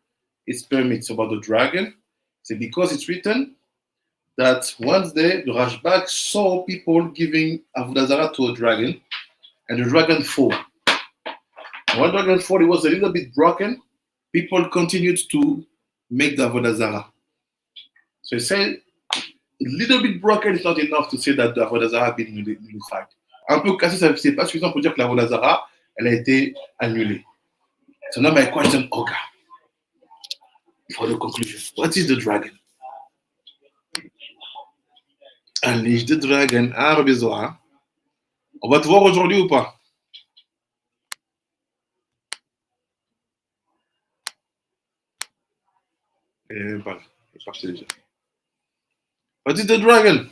it's permitted. About the dragon, c'est because it's written that one day the Rashbag saw people giving Avodah Zarah to a dragon, and the dragon fell. And when the dragon fell, it was a little bit broken. People continued to make the Avodah Zarah. So he said, a little bit broken is not enough to say that the Avodah Zarah has been nullified. Un peu cassé, c'est pas suffisant pour dire que la Avodah Zarah, elle a été annulée. So now my question, Oga, for the conclusion, what is the dragon? Unleash the dragon, Arabe Zohar. On va te voir aujourd'hui ou pas? Et voilà, c'est parti déjà. What is the dragon?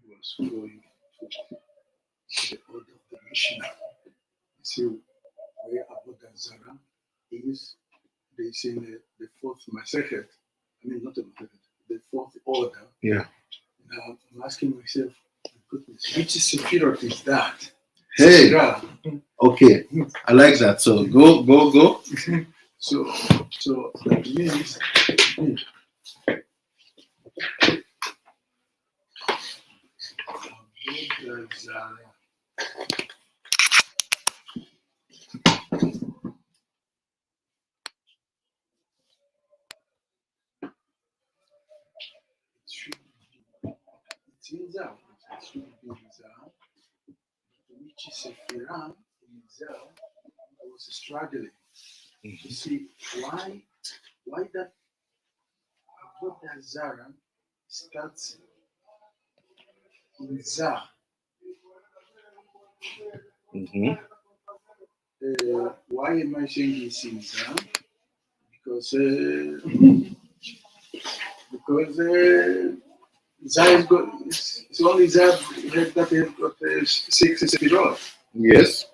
Was following the order of the Mishnah. See where Avodah Zarah is. They say the fourth Masechet. I mean, not the Masechet, the fourth order. Yeah. Now I'm asking myself, goodness, which spirit is that? Hey, Sephirah. okay, I like that. So go. So that means Avodah Zarah. It should be, it's in Zarah. It should be Zarah. Which is Sephirah in Zarah. I was struggling to see why that Avodah Zarah starts in Zarah. Mm-hmm. Why am I saying this in Zarah? Because Zarah has got, it's only Zarah that has got 6 Sefirot. Yes.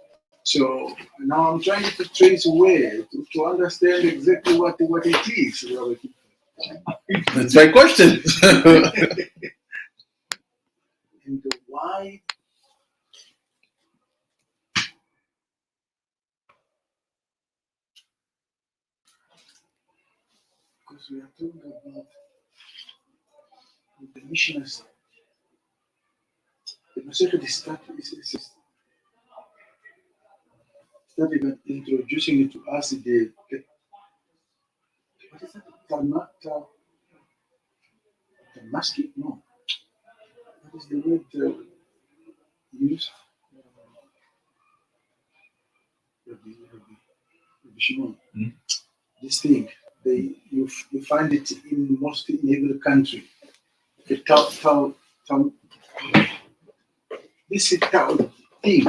So now I'm trying to trace where to understand exactly what it is. That's my question. And why because we are talking about the missionaries. The Masechet is started by introducing it to us the what is that? Tamasky? No. What is the word used? Rabbi Shimon. This thing, you find it in every country. The this is thing,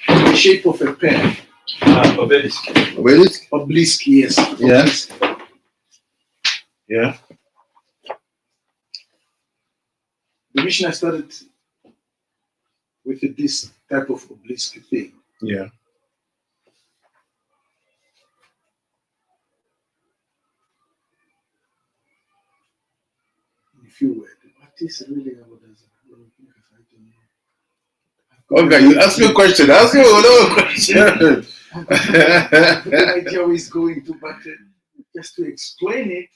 the shape of a pen. Obelisk. Obelisk? Obelisk, yes. Yeah. Obelisk. Yeah. The Mishnah started with this type of obelisk thing. Yeah. In a few words, what is really Avodah Zarah? Okay, you ask me a question. Ask me another question. I have no idea where it's going to, but just to explain it,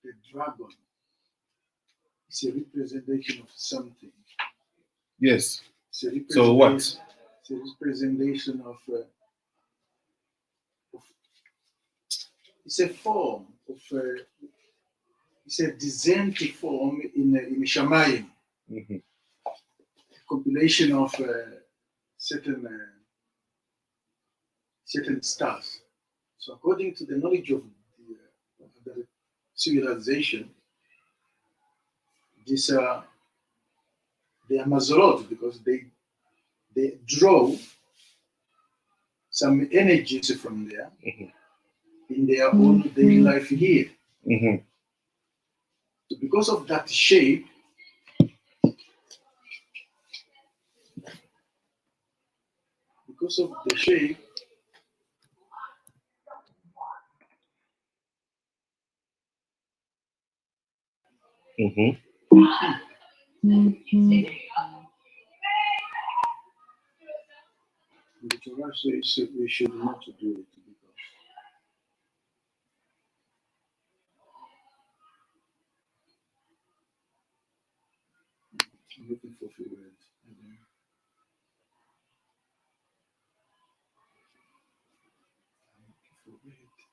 the dragon is a representation of something. Yes. It's a So what? It's a representation of it's a form of it's a distinct form in Shamayim, Mm-hmm. a compilation of certain stars. So according to the knowledge of the civilization, these are they are mazorot because they draw some energies from there in their own daily life here. Mm-hmm. So because of that shape, because of the shape, Mm-hmm. the Torah says we should not do it because I'm looking for few words.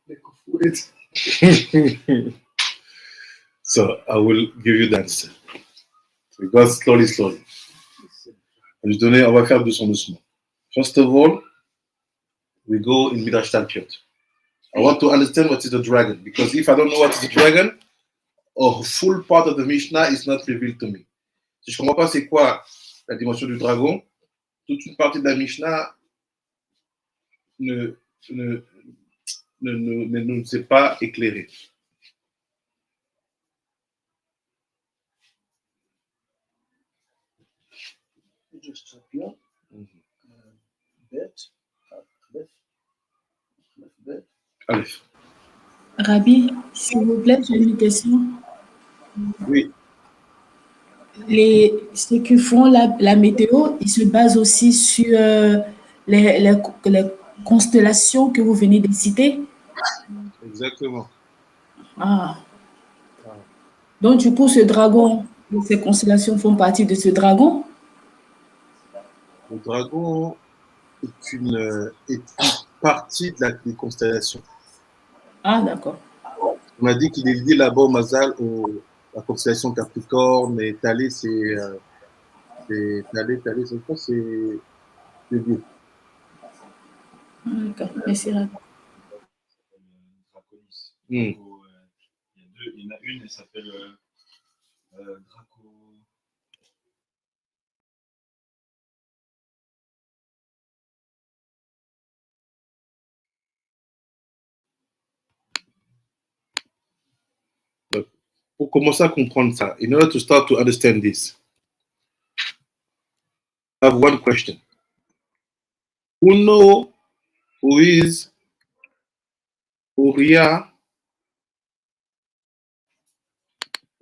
Lack of words. So I will give you the answer. We go slowly. On va faire doucement. First of all, we go in Midrash Talpiot. I want to understand what is the dragon, because if I don't know what is the dragon, a full part of the Mishnah is not revealed to me. Si je ne comprends pas c'est quoi la dimension du dragon, toute une partie de la Mishnah ne nous est pas éclairée. Just Talpiot, bet, bet. Aleph. Rabbi, s'il vous plaît, j'ai une question. Oui, Ceux qui font la météo, ils se basent aussi sur les constellations que vous venez de citer. exactement. Ah. Donc, du coup, ce dragon, ces constellations font partie de ce dragon? Le dragon est une partie des constellations. Ah, d'accord. On m'a dit qu'il est lié là-bas au Mazal, la constellation Capricorne, et Thalès, Thalès, c'est quoi? C'est Dieu. D'accord. Merci, Rabbi. Draconis. Hmm. Draco, il y en a une, elle s'appelle Draco. Donc, pour commencer à comprendre ça, in order to start to understand this, I have one question. Who know who is Uriah?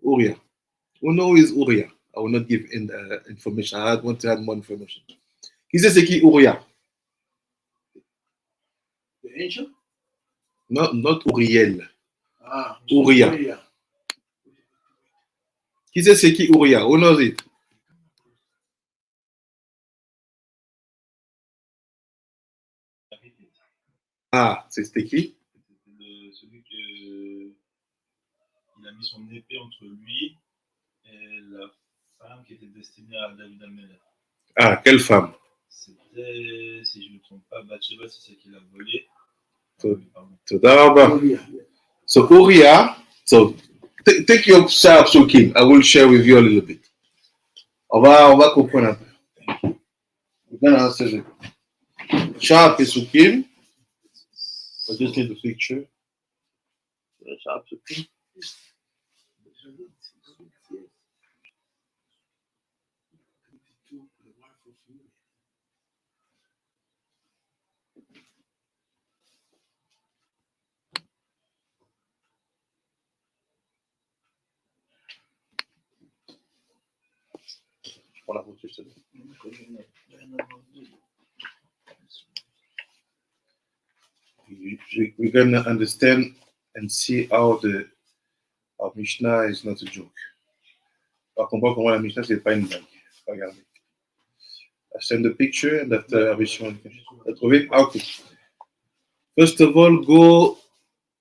Uriah. Who know who is Uriah? I will not give information. I want to add more information. Qui c'est qui Uriah? The angel? Not Uriel. Ah, Uriah. Uriah. Qui c'est qui Uriah? Who knows it? Ah, c'était qui? C'était celui qui a mis son épée entre lui et la femme qui était destinée à David Amelech. Ah, quelle femme? C'était, si je ne me trompe pas, Bathsheba, c'est celle qui l'a volé. So Uriah, so take your Shah Psukim. I will share with you a little bit. On va comprendre un peu. Shah Psukim. I just need the picture. Shah Psukim. Je prends la photo, je te donne. We're going to understand and see how our Mishnah is not a joke. On va comprendre comment la Mishnah, c'est pas une blague. Regardez. I send the picture and after Rabbi Shimon. T'as trouvé? Ah, ok. First of all, go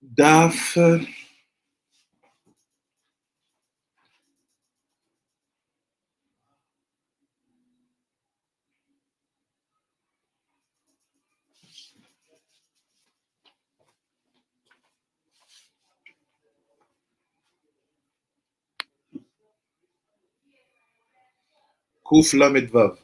Daf. Kouf Lamed Vav.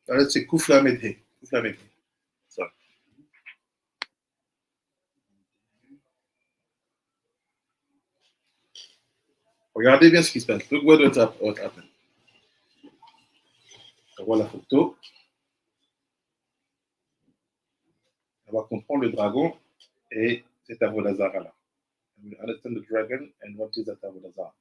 Alors, c'est Kouf Lamed He. Kouf Lamed He. Ça. Regardez bien ce qui se passe. Look what happened. On voit la photo. On va comprendre le dragon et cet Avodah Zarah là. We understand the dragon and what is that Avodah Zarah.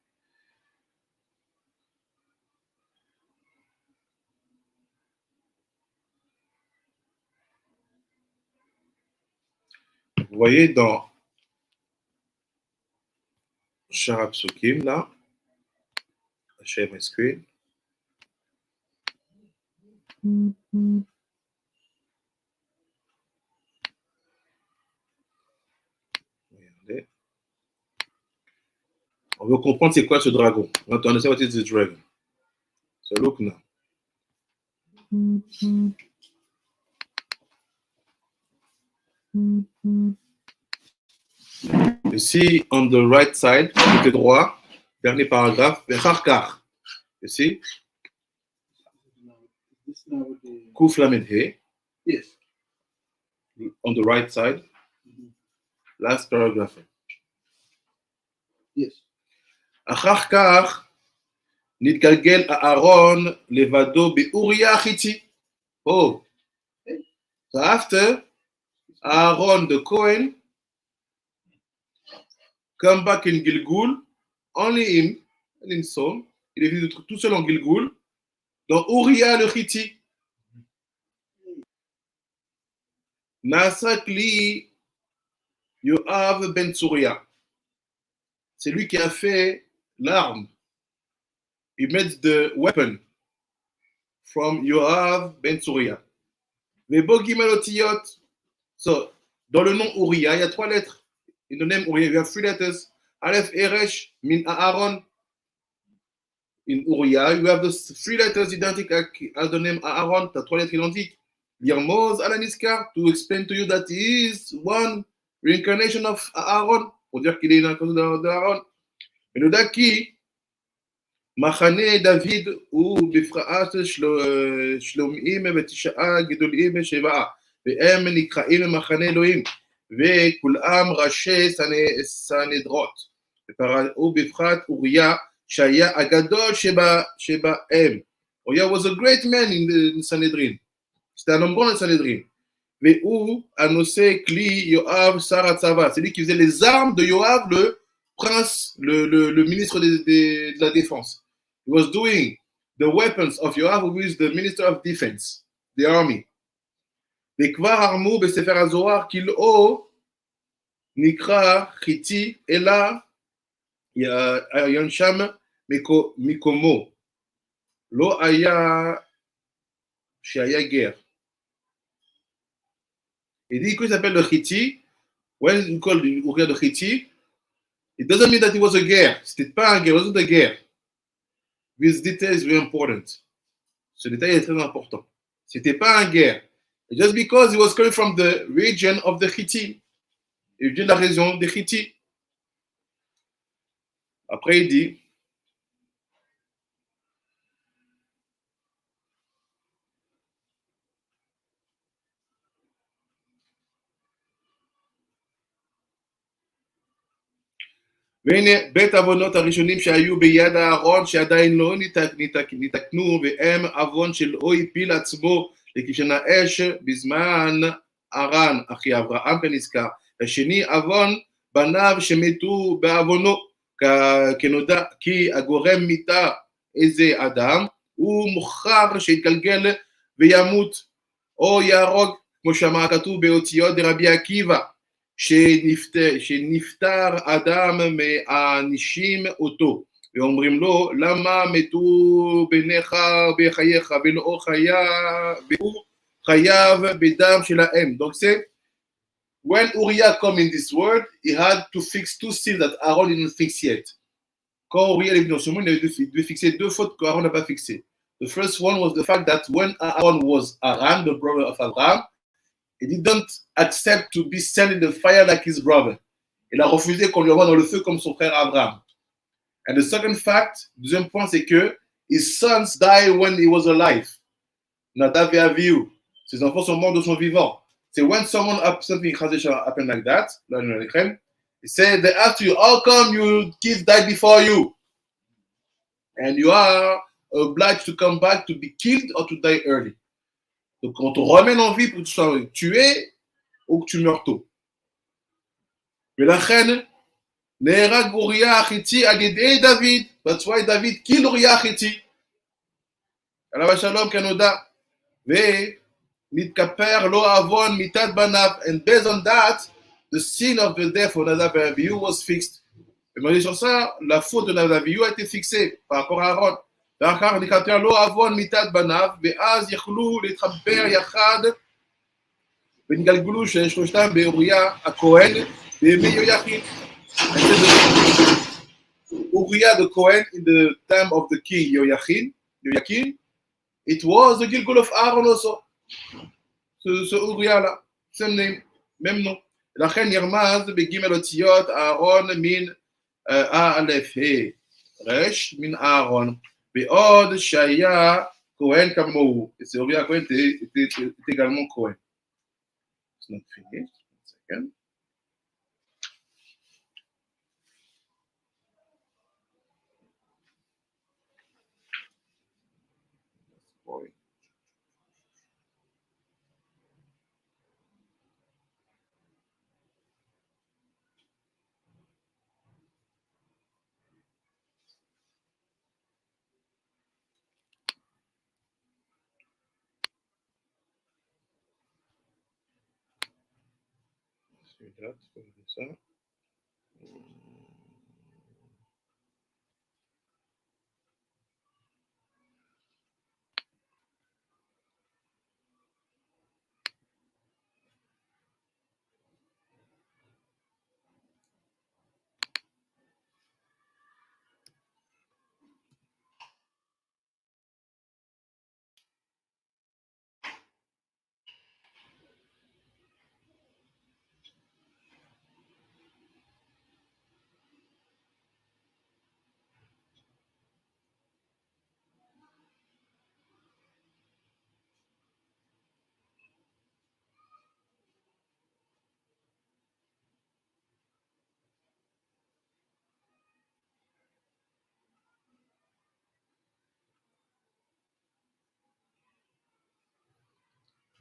Vous voyez dans Sharab Sukim là, I share my screen. Regardez. On veut comprendre c'est quoi ce dragon. On want to understand what is this dragon. So look now. You see on the right side, côté droit, dernier paragraphe, Becharkar. You see? Kouf Lamed He. Yes. On the right side. last paragraph. Yes. אחר כך נתגלגל אהרון לבדו באוריה החיתי. Oh, so after Aaron the Cohen come back in Gilgul, only him, and himself, il est venu tout seul en Gilgul, dans Uriah le Hiti. Nasakli Yoav ben Tsuria. C'est lui qui a fait l'arme. He made the weapon from Yoav ben Tsuria. Vebo Gimelotiyot. So, dans le nom Uriah, il y a 3 lettres. In the name Uriah, you have 3 letters. Aleph Eresh min Aaron. In Uriah, you have the 3 letters identical as the name Aaron. Tu as 3 lettres identiques. Yermoz Alaniskar, to explain to you that he is one reincarnation of Aaron. Pour dire qu'il est une incarnation d'Aaron. Mais le Daki, Machane David ou Bifraat Shlomim Betisha'a Gedolim Sheva. והם נקראים למחנה אלוהים, וכולם ראשי סנהדרין, ובפרט אוריה שהיה הגדול שבהם. אוריה was a great man in the Sanhedrin. C'était un homme bon dans le Sanhedrin. והוא הנושא כלי יואב שר הצבא. C'est lui qui faisait les armes de Yoav, le prince, le ministre de la défense. He was doing the weapons of Yoav, who is the minister of defense, the army. וכבר הרמו בספר הזוהר כלאו נקרא חיתי אלא ינשם מקומו לא היה שהיה גר. Il dit qu'il s'appelle le Chiti. When you call Uriah the Chiti, it doesn't mean that he was a guerre. C'était pas un guerre, it wasn't a guerre. This detail is very important. Ce détail est très important. C'était pas un guerre. Just because he was coming from the region of the Chiti. Il vient de la région des Chiti. Après, il dit והנה בית עוונות הראשונים שהיו ביד אהרון שעדיין לא נתקנו והם עוון שלא הפיל עצמו לכבשן האש בזמן ארן אחי אברהם כנזכר, השני עוון בניו שמתו בעוונו כנודע כי הגורם מיתה איזה אדם הוא מוכר שיתגלגל וימות או יהרוג כמו שאמר כתוב באותיות דרבי עקיבא שנפטר אדם מענישים אותו ואומרים לו למה מתו בניך בחייך ולא חייב בדם שלהם. Donc c'est when Uriah come in this world, he had to fix 2 sins that Aaron didn't fix yet. Quand Uriah est venu dans ce monde, il devait fixer 2 fautes qu'Aaron n'a pas fixées. The first one was the fact that when Aaron was Aram, the brother of Abraham, he didn't accept to be sent in the fire like his brother. Il a refusé qu'on lui envoie dans le feu comme son frère Abraham. And the second fact, deuxième point, c'est que his sons died when he was alive. Nadav et Avihu. Ses enfants sont morts de son vivant. C'est when someone something happened like that, he said, they asked you, how come your kids died before you? And you are obliged to come back to be killed or to die early. Donc, on te ramène en vie pour que tu sois tué ou que tu meurs tôt. Mais la reine, Nehera Uriah Achiti Agedei David. That's why David killed Uriah Achiti. Alav Shalom Kanoda. Ve Nitkaper Lo Avon Mitat Banav. And based on that, the sin of the death of Nadav and Abihu was fixed. Et malgré sur ça, la faute de Nadav et Abihu a été fixée par rapport à Aaron. ואחר נקרא לו עוון מיתת בניו, ואז יכלו להתחבר יחד ונגלגלו שלושתם באוריה הכהן בימי יהויכין. Uriah the Kohen in the time of the king Yoyakin, it was the Gilgul of Aaron also. Ce Uriah là, same name, même nom. לכן ירמז בג' אותיות אהרון מן א' ה' ר' מן אהרון. בעוד שהיה כהן כמוהו. Et c'est Uriah Cohen était également Cohen. It's not finished. One second. une date, on va dire ça.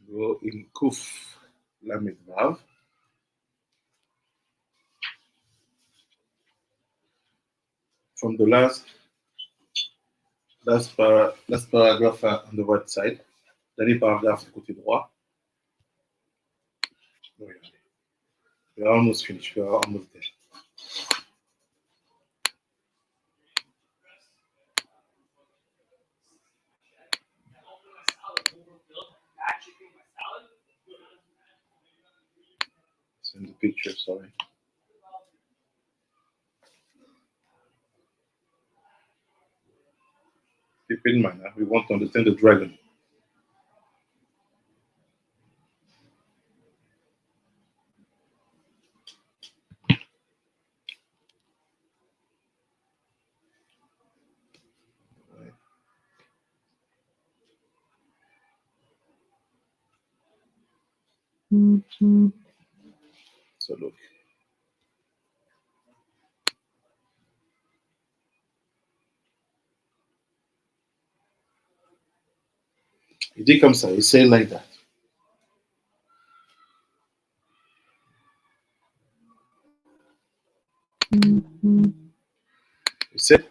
Go in Kuf Lamed Vav. From the last paragraph on the right side, dernier paragraphe du côté droit. Regardez. We're almost finished. We're almost there. Send the picture, sorry. Keep in mind, we want to understand the dragon. So look. Il dit comme ça, il say like that. He said,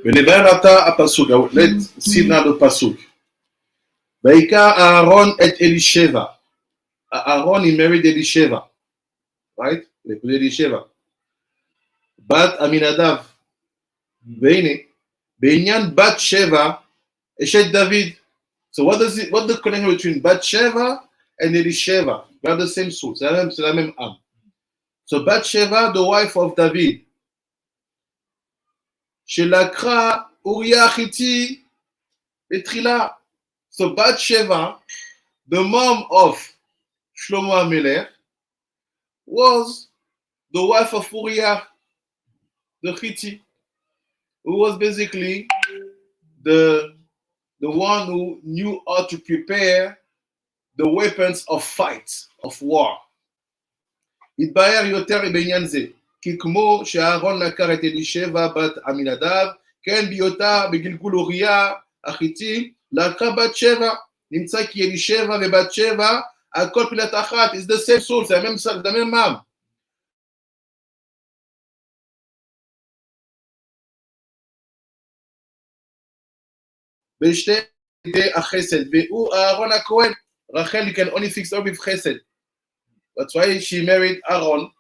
Benebarata apasuk. Let's see now the pasuk. Baika Aaron et Elisheva. Aaron, he married Elisheva. Right? He married Elisheva. Bat Aminadav. Veine. Benyan Bat Sheva. Eshet David. So what the connection between Bathsheba and Elisheva? They are the same soul. C'est la même âme. So Bathsheba, the wife of David. Shelakra Uriah Hitti Etrila. So Bathsheba, the mom of Shlomo HaMelech, was the wife of Uriah the Hitti, who was basically the one who knew how to prepare the weapons of fight, of war. התבהר יותר בעניין זה, כי כמו שאהרון לקח את אלישבע בת עמינדב, כן בהיותה בגלגול אוריה החיתי, לקחה בת שבע, נמצא כי אלישבע ובת שבע, הכל פילת אחת, it's the same soul, c'est la même âme. בשתי ידי החסד, והוא אהרון הכהן, רחל you can only fix her with חסד. That's why she married Aaron.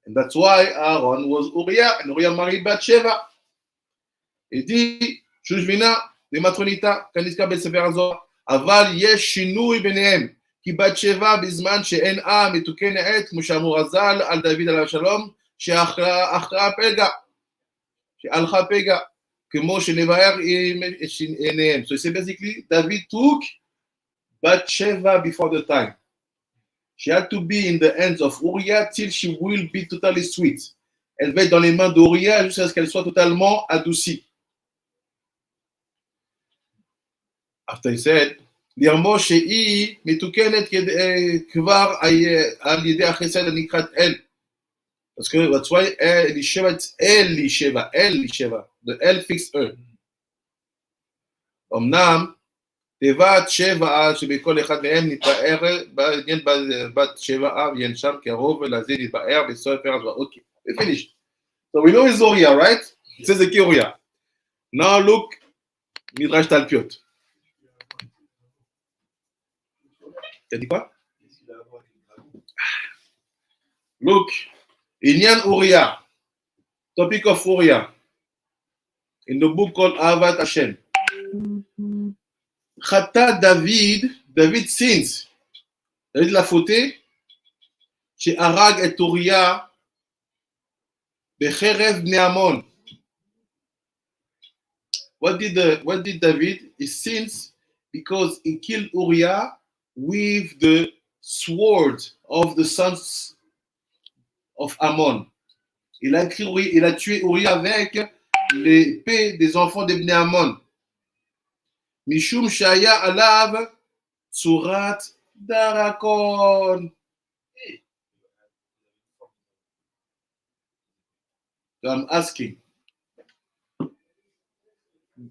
And that's why Aaron was Uriah, and Uriah married Bathsheba. Il dit, שושבינה ומטרוניתה, כנזכר בספר הזוהר, אבל יש שינוי ביניהם, כי בת-שבע בזמן שאין מתוקנת, כמו שאמרו רז"ל על דוד עליו השלום, שהלכה פגע, כמו שנבהר עיניהם. So it's basically, David took Bathsheba before the time. She had to be in the hands of Uriah till she will be totally sweet. Elle va être dans les mains d'Uriah jusqu'à ce qu'elle soit totalement adoucie. After he said, לרמו שהיא מתוקנת כבר על ידי החסד הנקראת אל. Parce que that's why Elisheva, it's Elisheva. The El fixed her. אמנם, תיבת שבעה שבכל אחד מהם נתבאר, בעניין בת שבעה ויין שם קרוב ולזה נתבאר בספר הזוהר. Okay, we finished. So we know it's Uriah, right? It says the Uriah. Now look, Midrash Talpiot. T'as dit quoi? Look, Inyan Uriah, topic of Uriah, in the book called Avat Hashem. Chata David sins. David l'a fauté, chez Arag et Uriah, Becherev Neamon. What did David? He sins because he killed Uriah with the sword of the sons of Ammon. Il a tué Uriah avec l'épée des enfants d'Ebné Ammon. Mishum Shaya Alav Surat Darakon. So I'm asking,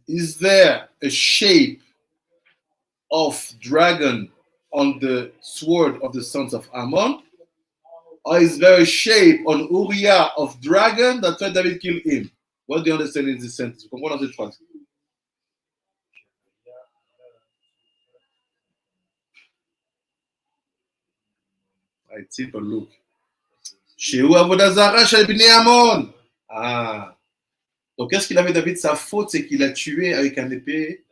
is there a shape of dragon on the sword of the sons of Ammon? Or is there a shape on Uriah of dragon? That's why David killed him. What do you understand in this sentence? Vous comprenez cette phrase? Right, simple, look. Yerushalmi Avodah Zarah chez Bnei Ammon. Ah. Donc, qu'est-ce qu'il avait David? Sa faute, c'est qu'il a tué avec un épée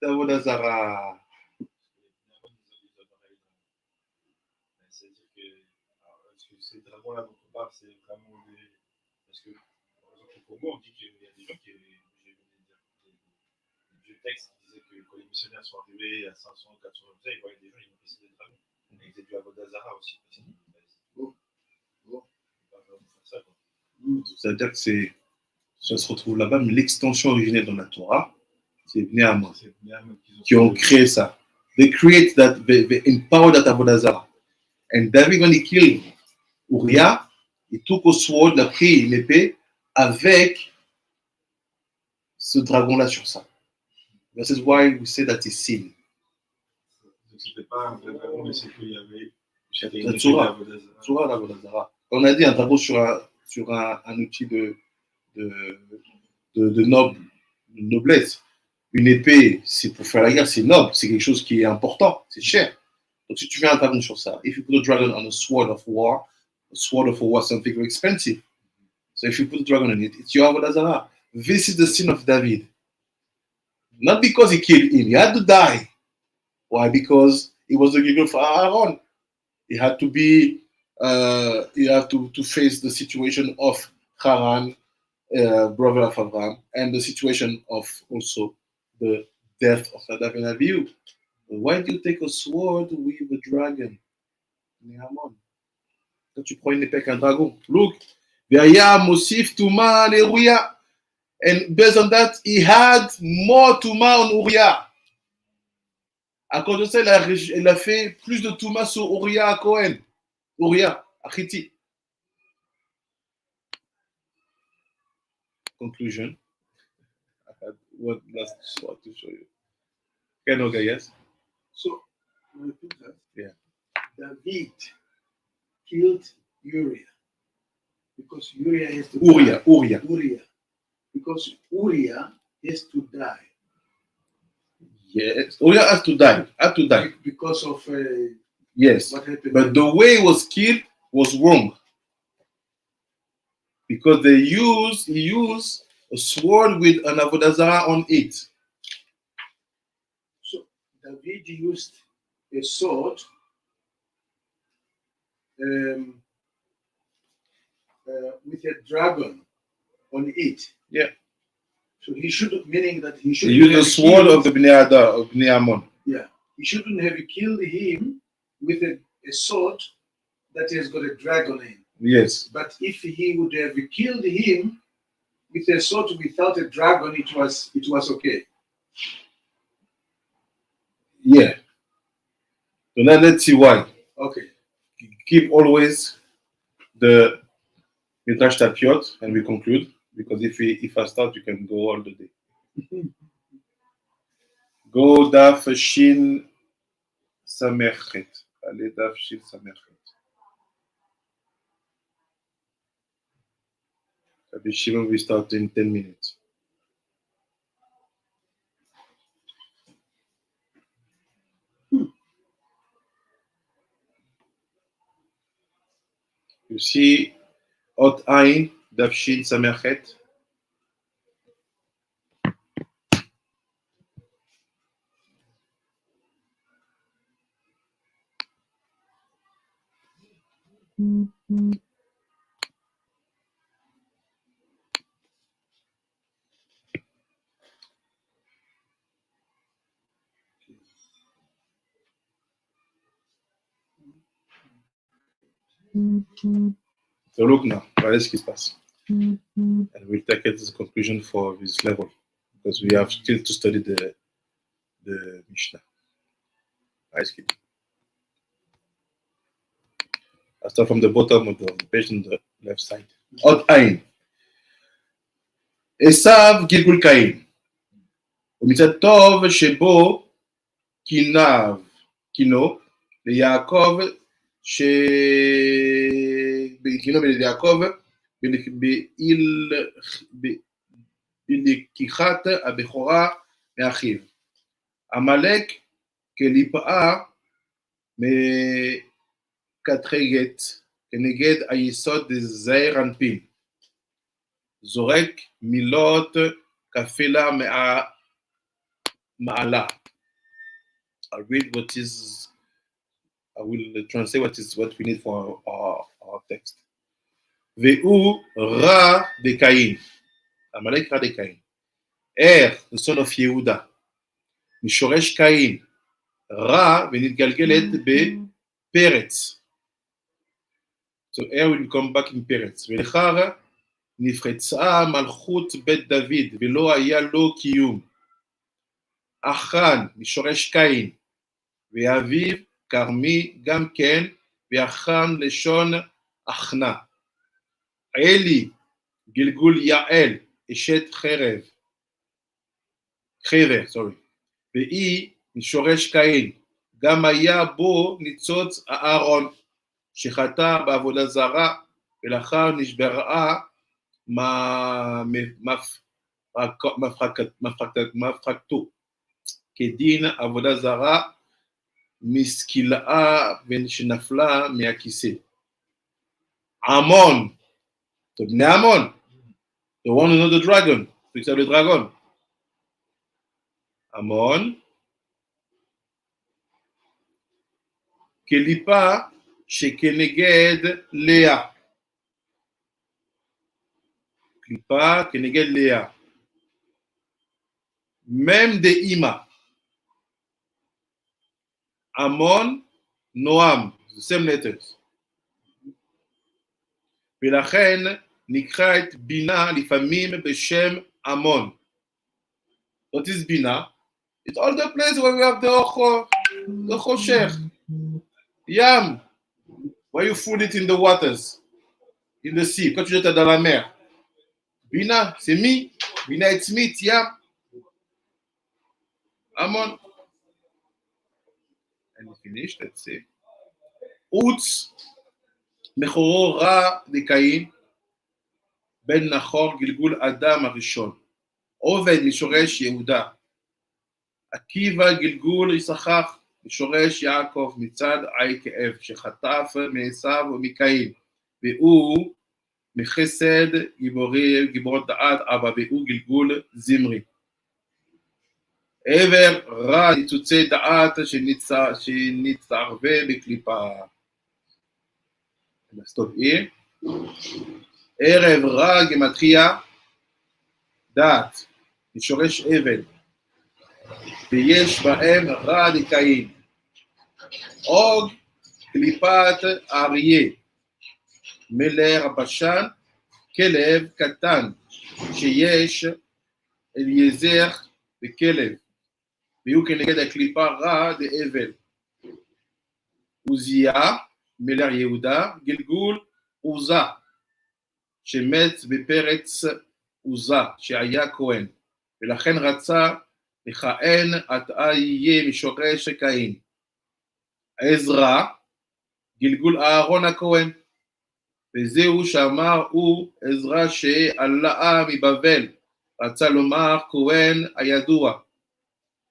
d'Avodah Zarah. C'est-à-dire que ces dragons-là dont on parle, c'est vraiment des. Parce que, par exemple, pour moi, on dit qu'il y a des gens qui. J'ai vu des vieux textes qui disaient que quand les missionnaires sont arrivés à 500, 400 ans, ils voyaient des gens, ils ont fait des dragons. Et ils faisaient du Avodah Zarah aussi. C'est-à-dire que ça se retrouve là-bas, mais l'extension originelle dans la Torah, c'est Bnei Ammon qui ont créé ça. They create that, they empower that Avodah Zarah. And David, when he killed Uriah, il took a sword, il a pris une épée avec ce dragon-là sur ça. This is why we say that it's sin. Donc c'était pas un vrai dragon, mais c'est qu'il y avait. La Torah, l'Avodah Zarah. On a dit un dragon sur un outil de noblesse. Une épée, c'est pour faire la guerre, c'est noble, c'est quelque chose qui est important, c'est cher. Donc si tu fais un dragon sur ça, if you put a dragon on a sword of war something very expensive. So if you put a dragon on it, it's your Avodah Zarah. This is the sin of David. Not because he killed him, he had to die. Why? Because he was the giver for Aaron. He had to be, to face the situation of Haran, brother of Abraham, and the situation of also the death of Nadav and Abihu. Why do you take a sword with a dragon? Quand tu prends une épée avec un dragon, look, Vaya Mosif Tuma and Uriah. And based on that, he had more Tuma on Uriah. À cause de ça, il a fait plus de Tuma sur Uriah à Cohen. Uriah, à Chiti. Conclusion. I had one last slide to show you. Okay, no, yes? So, repeat that. Yeah. David killed Uriah because Uriah has to Uriah. Uriah. Because Uriah has to die. Yes. Uriah has to die. Because of yes. what happened. But the way he was killed was wrong. Because he used a sword with an Avodah Zarah on it. So David used a sword with a dragon on it. Yeah. So he should, meaning that he should. He used the sword of the Bnei Ammon. Yeah. He shouldn't have killed him with a sword that has got a dragon in. Yes. But if he would have killed him with a sword without a dragon, it was okay. Yeah. So now let's see why. Okay. Keep always the Midrash Tapiot and we conclude. Because if I start, you can go all the day. Go Daf Shin Samerchet. Allez, Daf Shin Samerchet. Rabbi Shimon will start in 10 minutes. You see, Ot Ain, Davshin Samerchet. So look now, voilà ce qui se passe. And we'll take it as a conclusion for this level, because we have still to study the Mishnah. Voilà ce qu'il dit. I start from the bottom of the page on the left side. Ot Ain. Esav Gilgul Kain. ומצד טוב שבו קינו ליעקב קינו ליעקב בלקיחת הבכורה מאחיו. עמלק כליפאה מקטרגת כנגד היסוד זעיר אנפין. זורק מילות כפילה מעלה. I will translate what we need for our text. Ve'u ra de Cain. Amalek ra de Cain. The son of Yehuda. משורש קין. ra ונתגלגלת בפרץ. So will come back in פרץ. ולאחר נפרצה מלכות בית דוד ולא היה לו קיום. אחרן משורש קין. ואביו כרמי גם כן, ואחרן לשון אחנה. אלי גלגול יעל, אשת חבר, והיא משורש קין, גם היה בו ניצוץ הארון, שחטא בעבודה זרה, ולאחר נשברה מפרקתו, כדין עבודה זרה, מסקילאה ושנפלה מהכיסא. עמון, זה בני עמון, the one who knows the dragon, זה le dragon. עמון, קליפה שכנגד לאה. קליפה כנגד לאה. même דאמא. Amon, Noam, the same letters. ולכן נקרא את בינה לפעמים בשם Amon. What is בינה? It's all the place where we have the Choshech, Yam, where you food it in the waters, in the sea, quand tu jettes dans la mer. Bina, c'est me. Bina, it's me, Yam. Amon. And we finished, let's see. Utz, Mechoro Ra de Cain, Ben Nachor, Gilgul Adam Arishon. Oved, Mishoresh Yehuda. Akiva, Gilgul Yisachar, Mishoresh Yaakov, Mitzad Aikev, Shechataf, Mesav, Mikain. Ve'u, Mechesed, Giborot Da'at, Abba, Ve'u, Gilgul Zimri. עבר רע ניצוצי דעת שנצטרבה בקליפה. ערב רע גמטריה דעת, משורש אבל, ויש בהם רע לקין. עוג קליפת אריה, מלר בשן, כלב קטן, שיש אליעזר וכלב. ויהיו כנגד הקליפה רע דאבל. עוזיה, מלר יהודה, גלגול עוזה, שמת בפרץ עוזה, שהיה כהן, ולכן רצה לכהן עתה יהיה משורש קין. עזרא, גלגול אהרון הכהן, וזהו שאמר הוא עזרא שעלה מבבל, רצה לומר כהן הידוע.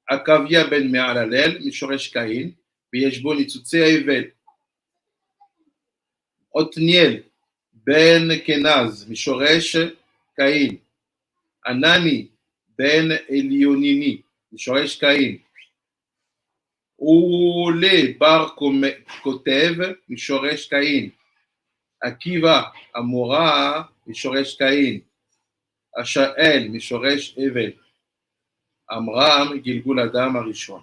עקביה בן מעללל, משורש קין, ויש בו ניצוצי האבל. עתניאל בן קנז משורש קין, ענני בן אליוניני משורש קין, עולה בר כותב משורש קין, עקיבא אמורה משורש קין, אשאל משורש הבל, עמרם גלגול אדם הראשון.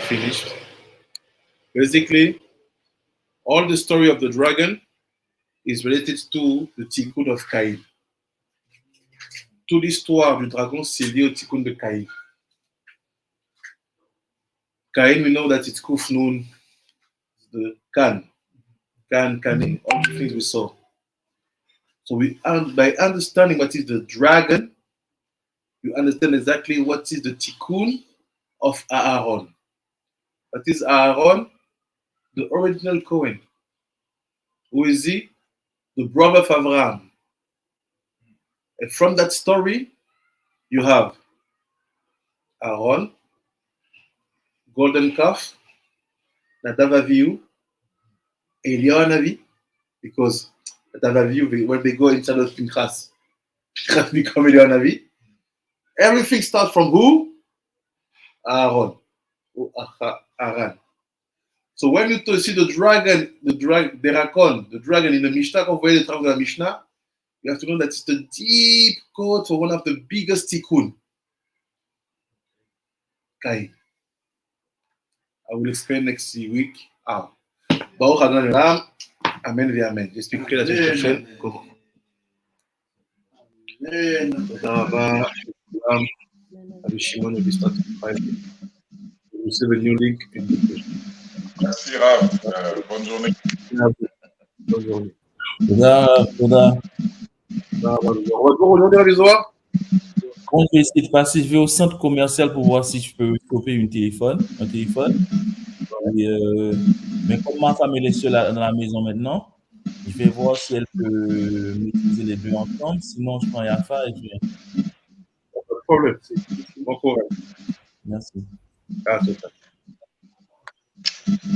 Finished. Basically, all the story of the dragon is related to the tikkun of Caïn. Toute l'histoire du dragon, c'est lié au tikkun de Caïn. Caïn, we know that it's Kufnun, the Canin, all the things we saw. So by understanding what is the dragon, you understand exactly what is the tikkun of Aaron. What is Aaron? The original Cohen. Who is he? The brother of Abraham. And from that story, you have Aaron, golden calf, Nadav Avihu, Eliyahu Navi, because Nadav Avihu, when they go inside of Pinchas, Pinchas become Eliyahu Navi. Everything starts from who? Aaron. Aaron. So when you see the dragon in the Mishnah, convoyé the dragon de la Mishnah, you have to know that it's the deep code for one of the biggest tikkun. Cain. I will explain next week how. Baruch Adonai Olam, Amen v'Amen. J'expliquerai la semaine prochaine comment. תודה רבה לכולם. אבי שמעון וביסטרט פייל. We receive a new link in the Merci Rav. Bonne journée. Bonne journée. תודה. Retour aujourd'hui à l'histoire. Bon, je vais essayer de passer, je vais au centre commercial pour voir si je peux choper un téléphone. Et, mais comme ma femme est seule dans la maison maintenant, je vais voir si elle peut maîtriser les deux ensemble. Sinon, je prends Yafa et je viens. Pas de problème. Bon courage. Merci. À tout à l'heure.